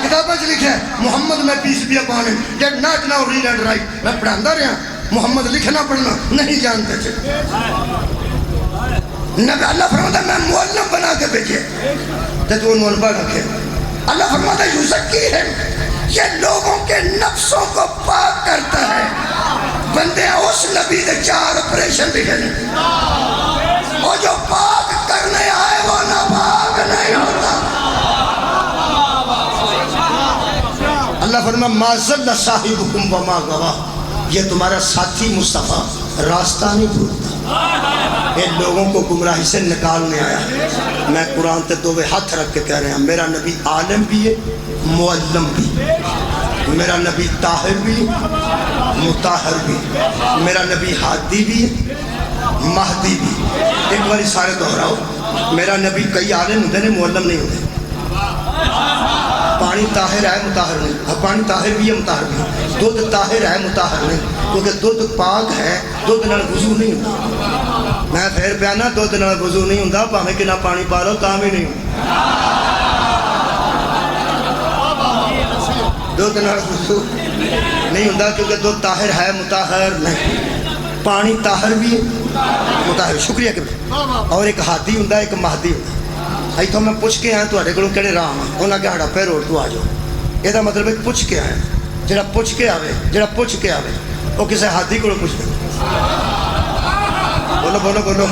کتابیں لکھے محمد میں پیس بھی اپانے did not know read and write, میں پڑھاندہ رہا محمد لکھنا پڑھنا نہیں جانتے تھے۔ اللہ فرماتا ہے میں معلم بنا کے بھیجے تو تو انہوں نے رکھے۔ اللہ فرماتا ہے یزکیہم، یہ لوگوں کے نفسوں کو پاک کرتا ہے۔ بندے اس نبی کے 4 آپریشن لکھے نہیں، وہ جو پاک کرنے آئے وہ ناپاک نہیں ہوتا۔ اللہ فرماتا ما ضل صاحبکم وما غوا، یہ تمہارا ساتھی مصطفیٰ راستہ نہیں بھولتا، یہ لوگوں کو گمراہی سے نکالنے آیا ہے۔ میں قرآن تے دو ہاتھ رکھ کے کہہ رہے ہیں میرا نبی عالم بھی ہے معلم بھی، میرا نبی طاہر بھی مطہر بھی، میرا نبی ہادی بھی مہدی بھی۔ ایک باری سارے دہراؤ، میرا نبی کئی عالم ہوتے ہیں معلم نہیں ہوتے۔ پانی طاہر ہے مطہر نہیں، پانی طاہر بھی ہے مطہر بھی، دودھ طاہر ہے مطہر نہیں، کیونکہ دودھ پاک ہے، دودھ نال وضو نہیں ہوتا۔ میں پھر پیانا دودھ نال وضو نہیں ہوتا، پاویں کنا پانی پا لو تاں بھی نہیں ہوتا، دودھ نال وضو نہیں ہوتا کیونکہ دودھ طاہر ہے مطہر نہیں۔ پانی طاہر بھی ہے مطہر، شکریہ کہ اور ایک ہادی ہوتا ہے ایک مہدی ہوتا ہے۔ ایتھوں میں پوچھ کے آیا تہاڈے کولوں کہڑے راہ ہیں، انہاں کہ ہڑپے روڈ تو آ جاؤ۔ یہ مطلب ہے پوچھ کے آیا، جڑا پوچھ کے آوے وہ کسے ہادی کولوں پوچھ دے، بولو بولو بولو،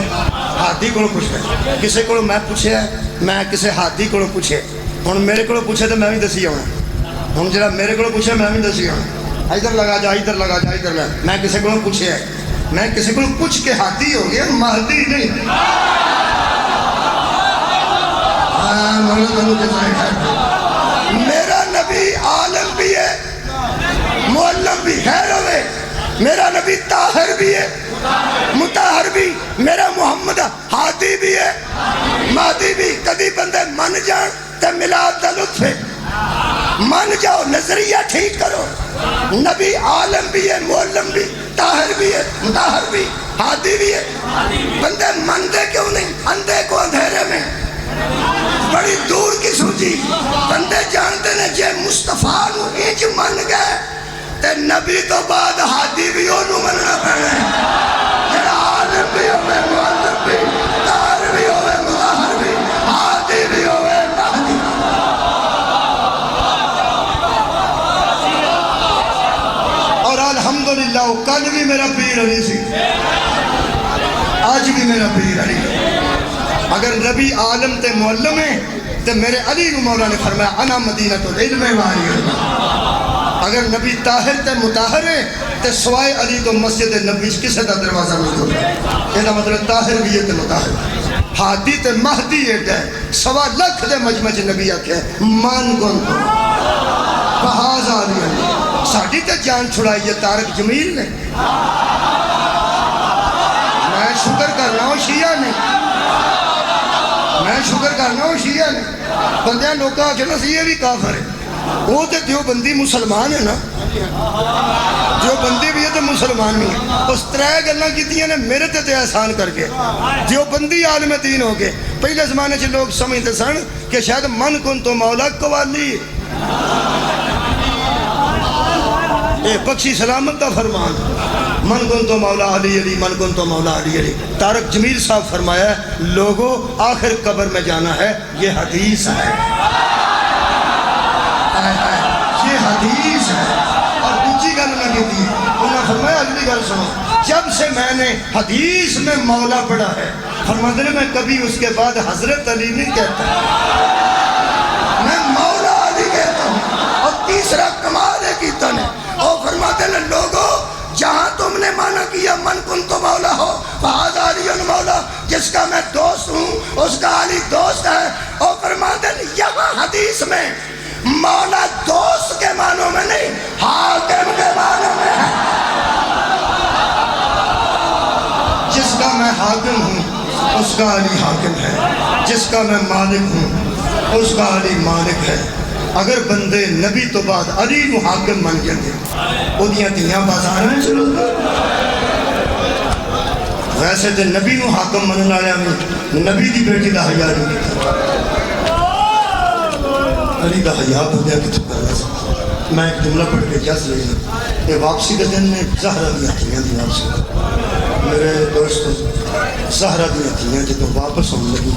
ہادی کولوں پوچھ دے۔ کسے کولوں میں پوچھے میں کسے ہادی کولوں پوچھے، ہن میرے کولوں پوچھے تو میں بھی دسی آنا، ہن جڑا میرے کولوں پوچھے میں بھی دسی آنا، ادھر لگا جا ادھر لگا جا ادھر لگا۔ میں کسے کولوں پوچھے، میں کسے کولوں پوچھ کے ہادی ہو گیا، مہدی نہیں۔ میرا نبی عالم بھی ہے معلم بھی، خیر ہوئے میرا نبی طاہر بھی ہے مطہر بھی، میرا محمد ہادی بھی ہے مہدی بھی۔ کدی بندے من جان تے میلاد دا لطف ہے، من جاؤ نظریہ ٹھیک کرو۔ نبی عالم بھی ہے معلم بھی، طاہر بھی ہے مطہر بھی، ہادی بھی ہے۔ بندے مندے کیوں نہیں، اندھے کو اندھیرے میں بڑی دور کی سوچی بندے جانتے نے جے مصطفیٰ نو انج من گئے تے نبی تو بعد ہادی بھی انہوں مننا پڑے جڑا عالم بھی ہوئے معلم بھی طاہر بھی ہوئے مطہر بھی ہادی بھی ہوئے مہدی اور الحمدللہ کل بھی میرا پیر علی سی آج بھی میرا پیر علی اگر نبی عالم تے معلم ہے تے میرے علی نو مولا نے فرمایا انا مدینہ العلم والی اگر نبی طاہر تے مطہر ہے تے سوائے علی تو مسجد نبی کسے دا دروازہ نہیں کھولتا یہ مطلب طاہر بھی ہے تے مطہر ہادی تے مہدی ایک ہے 1.25 لاکھ دے مجمع نبی آکھے مان گن تو بہاز آلی ہے ساڑھی تے جان چھڑائی ہے طارق جمیل نے میں شکر کرنا ہوں شیعہ نے میں شکر کرنا ہوں شیعہ نے بندیاں لوگا آکھے نا سی یہ بھی کافر ہے وہ تے دیوبندی مسلمان ہے نا دیوبندی بھی ہے تو مسلمان بھی ہے اس طرح گلنا کیتیاں نے میرے تے احسان کر کے دیوبندی عالم دین ہو گئے پہلے زمانے سے لوگ سمجھتے سن کہ شاید من کن تو مولا قوالی اے بخشی سلامت کا فرمان من کن تو مولا علی علی من کن تو مولا علی علی طارق جمیل صاحب فرمایا ہے لوگوں آخر قبر میں جانا ہے یہ حدیث ہے یہ حدیث ہے اور دوسری گل نہ کہتی انہوں نے فرمایا اگلی گل سنو جب سے میں نے حدیث میں مولا پڑھا ہے فرماتے ہیں میں کبھی اس کے بعد حضرت علی نہیں کہتا میں مولا علی کہتا ہوں اور تیسرا کمال ہے کیتا نے اور فرماتے ہیں لوگوں جہاں تم نے مانا کیا من کن تو مولا ہو فہذا علی مولا جس کا میں دوست ہوں اس کا علی دوست ہے اور فرماتے ہیں یہاں حدیث میں مولا دوست کے معنوں میں نہیں حاکم کے معنوں میں ہے جس کا میں حاکم ہوں اس کا علی حاکم ہے جس کا میں مالک ہوں اس کا علی مالک ہے اگر بندے نبی تو بعد علی نو حاکم من جاندے او دیاں تیاں بازار میں چلو ویسے تے نبی نو حاکم منن والے میں نبی دی بیٹی دا حیا نہیں کیتا علی دا حیا بندہ کتھوں کرنا سی میں ایک جملہ پڑھ کے جس لینا یہ واپسی کے دن میں زہرہ دی ہتھیاں دی واپسی میرے دوست زہرہ دی ہتھیاں جدوں واپس ہونے لگی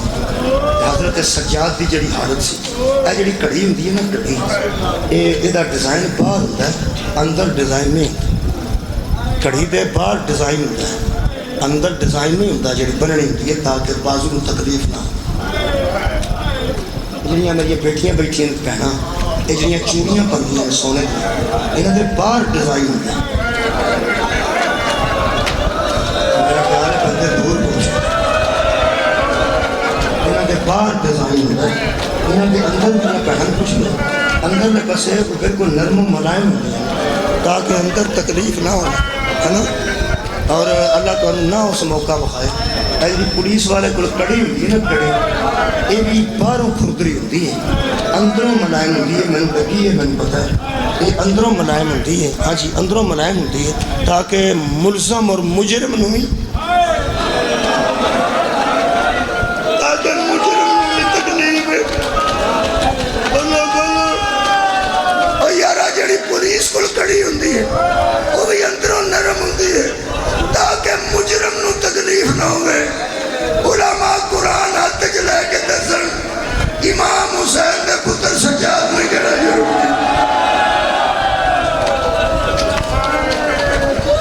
حضرت سجاد دی جڑی حالت سی اے جڑی کڑی ہوندی ہے نا کڑی اے دا ڈیزائن باہر ہوندا ہے اندر ڈیزائن نہیں کڑی دے باہر ڈیزائن ہوندا ہے اندر ڈیزائن نہیں ہوندا جڑی بننی ہوندی ہے تاکہ بازو نوں تکلیف نہ جڑیاں میری بیٹیاں بیٹھیاں کہنا یہ جڑیاں چوڑیاں پندیاں سونے انہاں دے باہر ڈیزائن ہوندا ہے میرا خیال ہے بندے دور پہنچے انہاں دے باہر ڈیزائن ہوندا ہے انہاں دے اندر بھی پہن کچھ نہیں اندر میں بس ہے کہ بالکل نرم و ملائم ہوندی ہے تاکہ اندر تکلیف نہ ہو ہے نا اور اللہ کو نہ اس موقع بخائے ایسی پولیس والے کو کڑی ہوئی ہے نا کڑی یہ بھی باہروں کھردری ہوتی ہے اندروں ملائم ہوتی ہے میں نے لگی ہے میں نے پتا ہے یہ اندروں ملائم ہوتی ہے ہاں جی اندروں ملائم ہوتی ہے تاکہ ملزم اور مجرم نوی پولیس کو کڑی ہوندی ہے وہ بھی اندروں نرم ہوندی ہے تاکہ مجرم نو تکلیف نہ ہوئے علماء قرآن ہاتھ لے کے دسن امام حسین دے پتر سجاد میں کہنا ضروری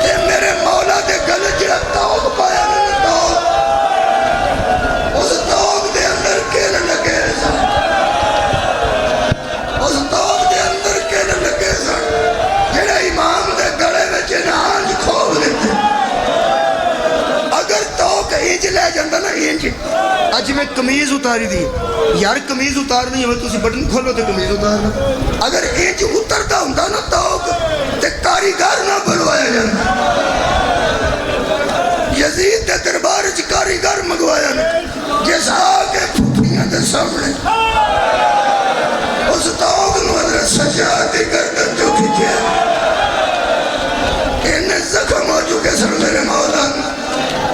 اے میرے مولا دے گل جڑا توق پایا نے توق اس توق دے اندر کیل لگے سن اس توق دے اندر کیل لگے سن جڑا امام دے گڑے میں جنانج کھول لیتے اگر توق انج لے جاندہ نا انج اج میں کمیز اتاری دی یار کمیز اتارنی ہے تسی بٹن کھولو تے کمیز اتارنا اگر انج اترتا ہوندا نا توق تے کاریگر نہ بلوایا جاندہ یزید دے دربار وچ کاریگر منگوایا نا جس آ کے پھوپھیاں دے سامنے اس توق نو حضرت سجاد دی گردن جو کھچیا انہیں زخم ہو چکے سن میرے مولا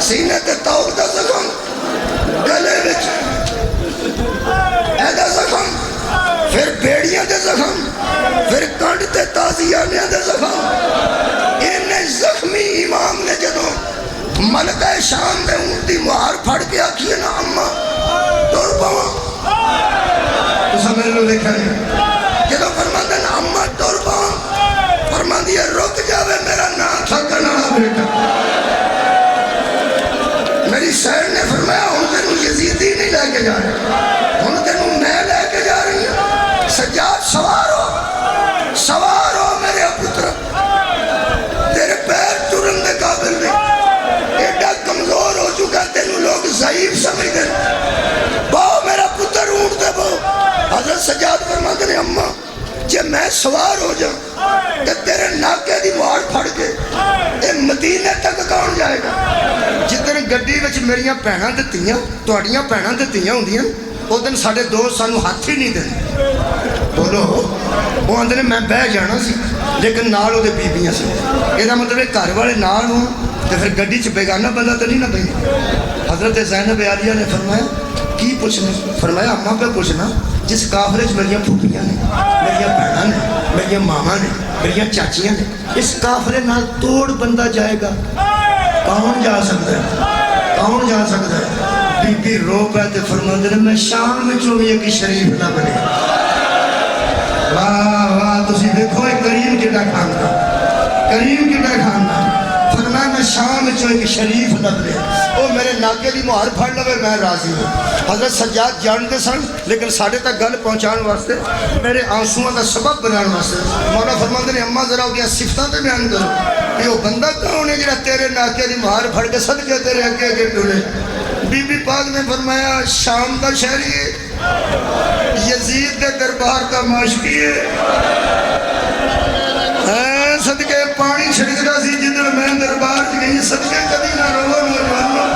سینے تے توق دا زخم گلے وچ زخم پھر کنڈ تے تازیانیاں دے زخم انہیں زخمی امام نے جدوں ملکہ شام دے اونٹی مہار پھڑ کے آکھیے نا اماں ٹر پاواں تو سمجھ لو دیکھا نہیں جدوں فرماندے نا اماں ٹر پاواں فرماندی ہے رک جاوے میرا نام تھکن والا بیٹا میری سیر نے فرمایا ہن تینوں یزیدی نہیں لے کے جا رہے ہن تینوں میں لے کے جا رہی ہوں سجاد سوار ہو میرے پتر تیرے پیر ٹرن دے قابل نہیں ایڈا کمزور ہو چکا تینوں لوگ ضعیف سمجھ دے باؤ میرا پتر اونٹ دے باؤ حضرت سجاد فرماتے ہیں اماں جے میں سوار ہو جاؤں کہ تیرے ناکے دی مہار پھڑ کے اے مدینے تک کون جائے گا جتنے گڈی وچ میریاں بہناں دتیاں تہاڈیاں بہناں دتیاں ہوندیاں او دن ساڈے دوست سانو ہاتھ ہی نہیں دیندے بولو وہ آندے نے میں بہ جانا سی لیکن نال او دے بیبیاں سی یہ مطلب گھر والے نال ہوں تو پھر گڈی چ بیگانہ بندہ تو نہیں نہ بہنا حضرت زینب عالیہ نے فرمایا کی پوچھنا فرمایا اماں پہ پوچھنا جس کافرے چ میریاں پھوپھیاں نے میریاں بہناں نے میریاں ماما نے میریاں چاچیاں نے اس کافرے نال توڑ بندہ جائے گا کون جا سکتا ہے کون جا سکتا ہے بی بی رو پہ تے فرماندے نے میں شام میں چوئے کہ شریف نہ بنے واہ واہ تسی دیکھو ایک کریم کیڑا کھانا کریم کیڑا کھانا فرمایا میں شام چوئے کہ شریف نہ بنے او میرے ناکے دی مہار پھڑ لوے میں راضی ہوں حضرت سجاد جانتے سن لیکن ساڑھے تک گل پہنچان واسطے میرے آنسوؤں کا سبب بنان واسطے مولا فرماندے نے اماں ذرا ہو گیا صفتاں تے بیان کرو کہ وہ بندہ کون ہے جڑا تیرے ناکے دی مہار پھڑ کے صدقے تیرے اگے اگے ٹرے بی بی پاک نے فرمایا شام کا شہری ہے یزید کے دربار کا معاشقی ہے صدقے پانی چھڑکدا سی جدھر میں دربار چ گئی صدقے کبھی نہ رو نوجوانوں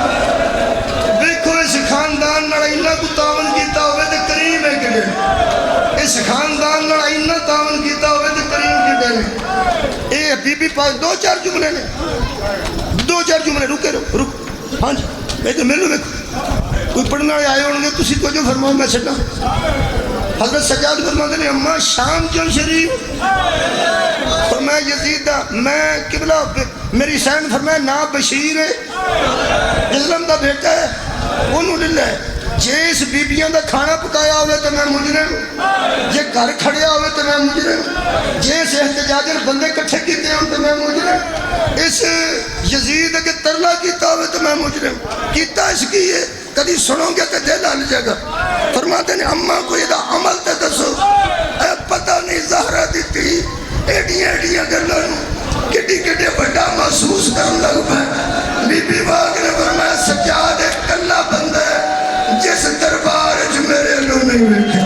دیکھو اس خاندان نال اینا کو تعاون کیتا ہوئے تے کریم ہے کڈے اس خاندان نال اینا تعاون کیتا ہوئے تے کریم کڈے نے اے بی بی پاک دو چار جملے رکے رک ہاں جی ادھر میرے دیکھو کوئی پڑھنے والے آئے ہوں گے تسی تو جو فرماؤ میں چھڈا حضرت سجاد فرماتے ہیں اماں شام کیوں شریف فرمایا یزید دا میں قبلہ میری سین فرمایا نا بشیر ہے اسلم دا بیٹا ہے انہوں للہ ہے جیس بیبیاں دا کھانا پکایا ہوئے تو میں مجرم جے گھر کھڑیا ہوئے تو میں مجرم جیس احتجاجر بندے کٹھے کیتے ہیں تو میں مجرم اس یزید کے ترلا کیتا ہوئے تو میں مجرم کیتا اس کی ہے کدی سنو گے تو دل آل جائے گا فرماتے ہیں اماں کو یہ عمل تے دسو اے پتہ نہیں زہرہ دیتی ایڈیاں گرلانوں کٹی بڑا محسوس کرن لگ پہ بی بی باغ نے فرمایا سجاد ایک کلا بندہ ہے جس دربار جو میرے لوگ نہیں بیٹھے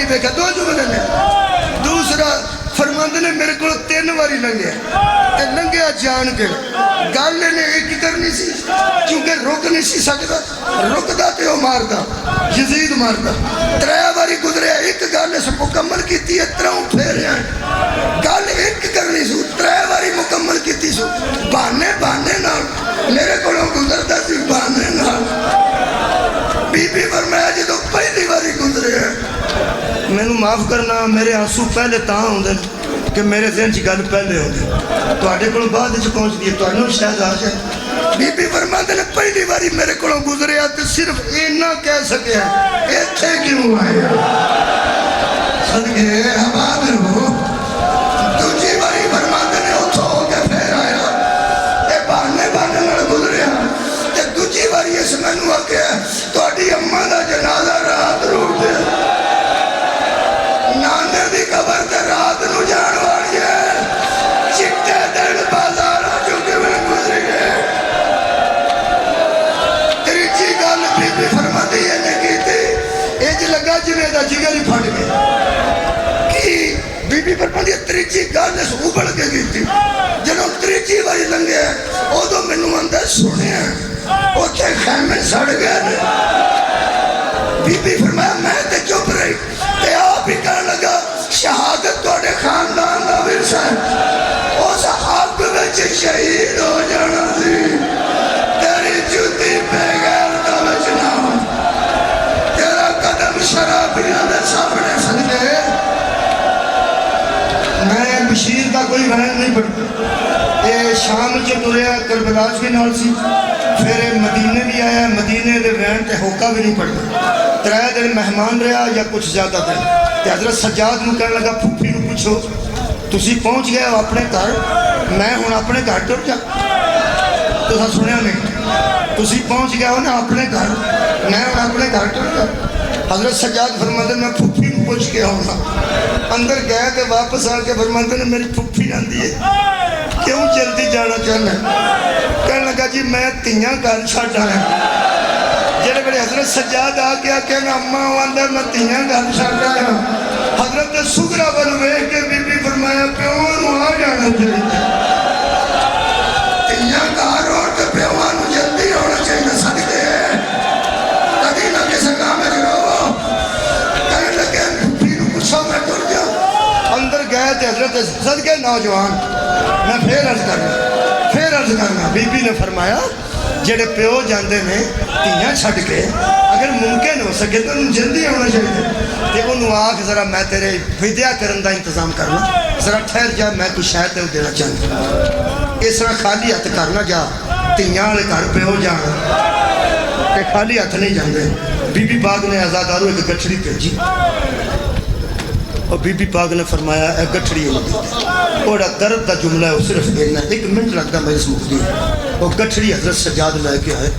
دیکھا دو جملے نے دوسرا فرماندے نے میرے کو 3 واری لنگیا تے لنگیا جان کے گل نے ایک کرنی سی کیونکہ رک نہیں سی سکتا رکدا تے وہ ماردا یزید ماردا 3 واری گزریا ایک گل اس مکمل کیتی ہے 3 پھیریا گل ایک کرنی سو 3 واری مکمل کیتی سو بہانے نال میرے کو گزردا سی بہانے نال بی بی فرمایا جدو پہلی واری گزرے میں نو معاف کرنا میرے آنسو پہلے تاں ہوندے کہ میرے ذہن چ گل پہلے ہوندی تواڈے کول بعد وچ پہنچ دی تانوں شاید آ جائے بی بی فرماندے نے پہلی واری میرے کولوں گزریا تے صرف اینا کہہ سکیا ایتھے کیوں آیا صدقے آباد رہو دوجی واری فرماندے نے اتھو ہو کے پھر آیا تے بہانے نال گزریا تے دوجی واری اس مینوں آ کے تواڈی اماں دا جنازہ رات روٹ دے نانے دی قبر تے رات نو جان والی ہے چٹے دل بازار جو کہ میں گزر گئے تریچی گل بی بی فرماتی ہے نے کیتی اج لگا جویں دا جگر ہی پھٹ گیا کی بی بی فرماتی ہے تریچی گل اس ابل کے کیتی جدوں تریچی واری لنگیا اودوں مینوں آندا سنیا اوتھے خیمے سڑ گئے. بی بی فرمایا میں تے چپ رہی تے آپ ہی کہنے لگا شہادت توڑے خاندان دا ورثہ ہے. اس حق وچ شہید ہو جانا سی. تیری جوتی بغیر دا وچ نہ ہو. تیرا قدم شرابیاں دے سامنے سجدے. میں بشیر کا کوئی وین نہیں پڑھتا. یہ شام چ تریا کربلا بھی نال سی. پھر مدینے بھی آیا. مدینے دے وین تے ہوکا بھی نہیں پڑھتا. 3 دن مہمان رہا یا کچھ زیادہ دن. تے حضرت سجاد نو کہنے لگا پھوپھی نو پوچھو تسی پہنچ گئے ہو اپنے گھر. میں ہوں اپنے گھر ٹر جا. تو سنیا نہیں. تسی پہنچ گئے ہو نا اپنے گھر. میں ہوں اپنے گھر ٹر جا. حضرت سجاد فرماتے میں پھوپھی نو پوچھ کے آؤں گا. اندر گئے تو واپس آ کے فرماتے نے میری پھوپھی آندی ہے کیوں جلدی جانا چاہنا ہے. کہنے لگا جی میں تیاں گھر چھڈ آیا. جڑے بڑے حضرت سجاد آ کے کہنا اماں وہ اندر میں تیاں گھر چھڈ آیا. حضرت سغرا ول ویکھ کے بی بی فرمایا پیو نو آ جانا چاہیے. تیاں گھر اور تے پیواں نو جلدی ہونا چاہیے. صدقے کدی نہ کسے کام وچ رہو. کہنے لگے پھوپھی نو پوچھو میں ٹر جا. اندر گئے تے حضرت صدقے نوجوان میں پھر عرض کرنا بی بی نے فرمایا جڑے پیو جاندے نے تیاں چھڈ کے اگر ممکن ہو سکے تو انہوں جلدی ہونا چاہیے. تے انہوں آکھ ذرا میں تیرے ودیا کرن دا انتظام کرنا. ذرا ٹھہر جا میں کوئی شاید تینوں دینا چاہتا. اس طرح خالی ہاتھ کرنا جا. تیاں والے گھر پیو جان تے خالی ہاتھ نہیں جاندے. بی بی پاک نے آزادارو ایک گٹھڑی بھیجی اور بی بی پاک نے فرمایا اے گٹھڑی اور درد دا جملہ ہے وہ صرف اتنا 1 منٹ لگتا میں اس مفتی. وہ گٹھڑی حضرت سجاد لے کے آئے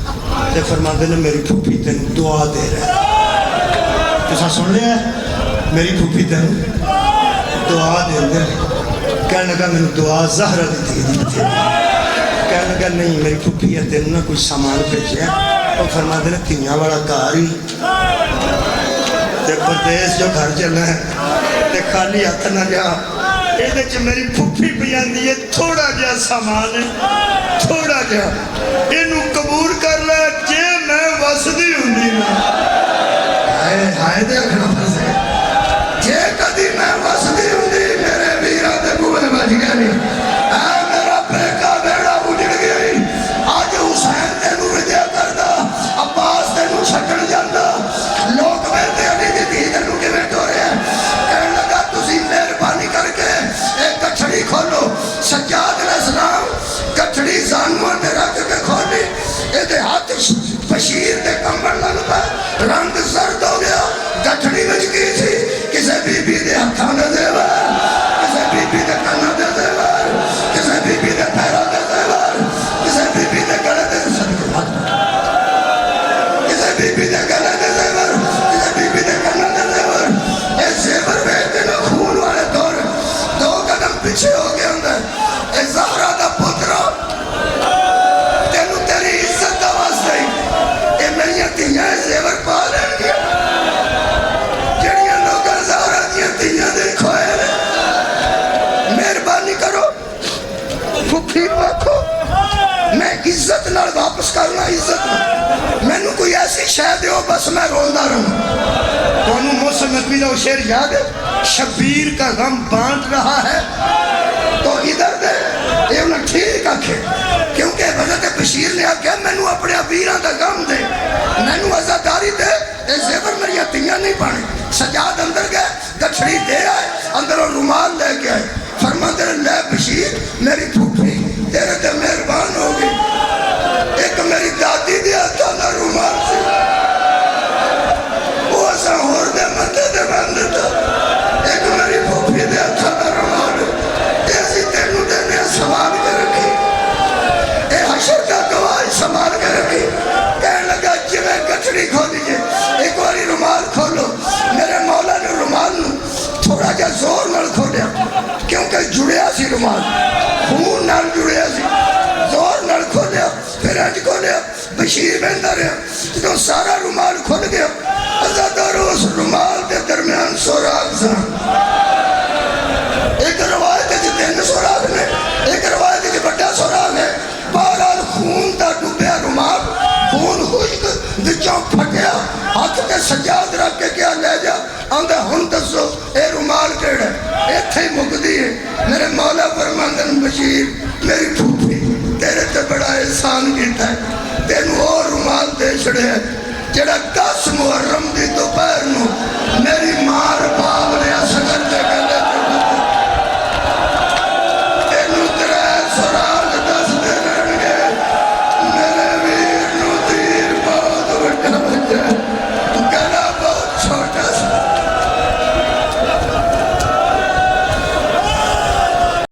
تے فرماتے نے میری پھوپھی تین دعا دے رہے. تو سن لیا میری پھوپھی تین دعا دے دے. کہنے لگا میں دعا زہرہ دیتی ہے. کہنے لگا نہیں میری پھوپھی ہے تین نہ کوئی سامان بھیجے. اور فرماتے نے تیاں والا گھر ہی تے پردیس جو گھر چلنا ہے تے خالی ہاتھ نہ جا. یہ میری پھوپھی پہ آندی ہے تھوڑا جا سامان ہے تھوڑا جا یہ قبول کر لے جے میں وسدی ہوندی نا. ہائے دیکھنا پھسے جے کدی میں وسدی ہوندی میرے ویرا تے بوئے بج گئے نہیں. میرا پیکا بیڑا اجڑ گیا. آج حسین تینوں ودیا کردا عباس تینوں چھڈن جاندا. لوگ میرے علی دی دھی تینوں کیویں ٹورے ہیں. کہنے لگا تسی مہربانی کر کے ایک گٹھڑی کھولو. سجاد علیہ السلام گٹھڑی زانواں تے رکھ کے کھولی. یہ ہاتھ بشیر دے کمبل لگ پا رنگ زرد ہو گیا. گٹھڑی وچ کی تھی کسے بی بی دے ہتھاں دے زیور کسے بی بی دے کاناں دے زیور کسے بی بی دے پیراں دے زیور کسے بی بی دے گلے دے زیور کسے بی بی دے گلے دے زیور کسے بی بی دے کاناں دے زیور. اے زیور ویکھ کے خون والے دور 2 قدم پیچھے ہو گیا اندر. اے زہرا دا پترا تینوں تیری عزت دا واسطے اے میری تیاں زیور پا لین گیا. جڑیاں لوگاں زہرا دیاں تیاں دے کھوئے نے. مہربانی کرو پھوپھی آکھو میں عزت نال واپس کرنا. عزت نال مینوں کوئی ایسی شے دیو بس میں روندا رہوں. تانوں موسم نقوی دا شعر یاد ہے شبیر کا غم بانٹ رہا ہے تو ادھر دے. یہ انہیں ٹھیک آکھے کیونکہ حضرت بشیر نے آکھا مینوں اپنے ویراں دا غم دے مینوں عزاداری دے. اے زیور میری تیاں نہیں پانے. سجاد اندر گئے گٹھڑی دے آئے اندر اور رومال لے کے آئے. فرماتے ہیں لے بشیر میری پھوپھی تیرے تے مہربان ہوگی. ایک میری دادی دے ہاتھاں دا رومال سی وہ اساں ہور دے متے تے بن دیتا. ایک میری پھوپھی دے ہاتھاں دا رومال ایسی تینوں دینے سنبھال کے رکھی. اے حشر کا گواہ سنبھال کے رکھی. کہنے لگا جویں گٹھڑی کھولی جے ایک باری رومال کھولو. میرے مولا نے رومال نو تھوڑا جا زور نال کھولیا کیونکہ جڑیا سی رومال خون نال جڑیا سی. زور نال کھولیا پھر اج کھولیا. بشیر بہندا رہا جدوں سارا رومال کھل گیا. عزادارو اس رومال دے درمیان سوراخ سن. ایک روایت ہے 3 سوراخ نے ایک روایت ہے بڑا سوراخ ہے. بہرحال خون دا ڈوبیا رومال خون ہوئی تے سجاد رکھ کے کیا لے جا آندھا ہن دسو اے رومال کیڑا ایتھے ہی مکدی ہے میرے مولا فرماندن بشیر میری پھوپھی تیرے تے بڑا احسان کیتا ہے تینوں اور رومال دے چھڑے ہے جڑا 10 محرم دی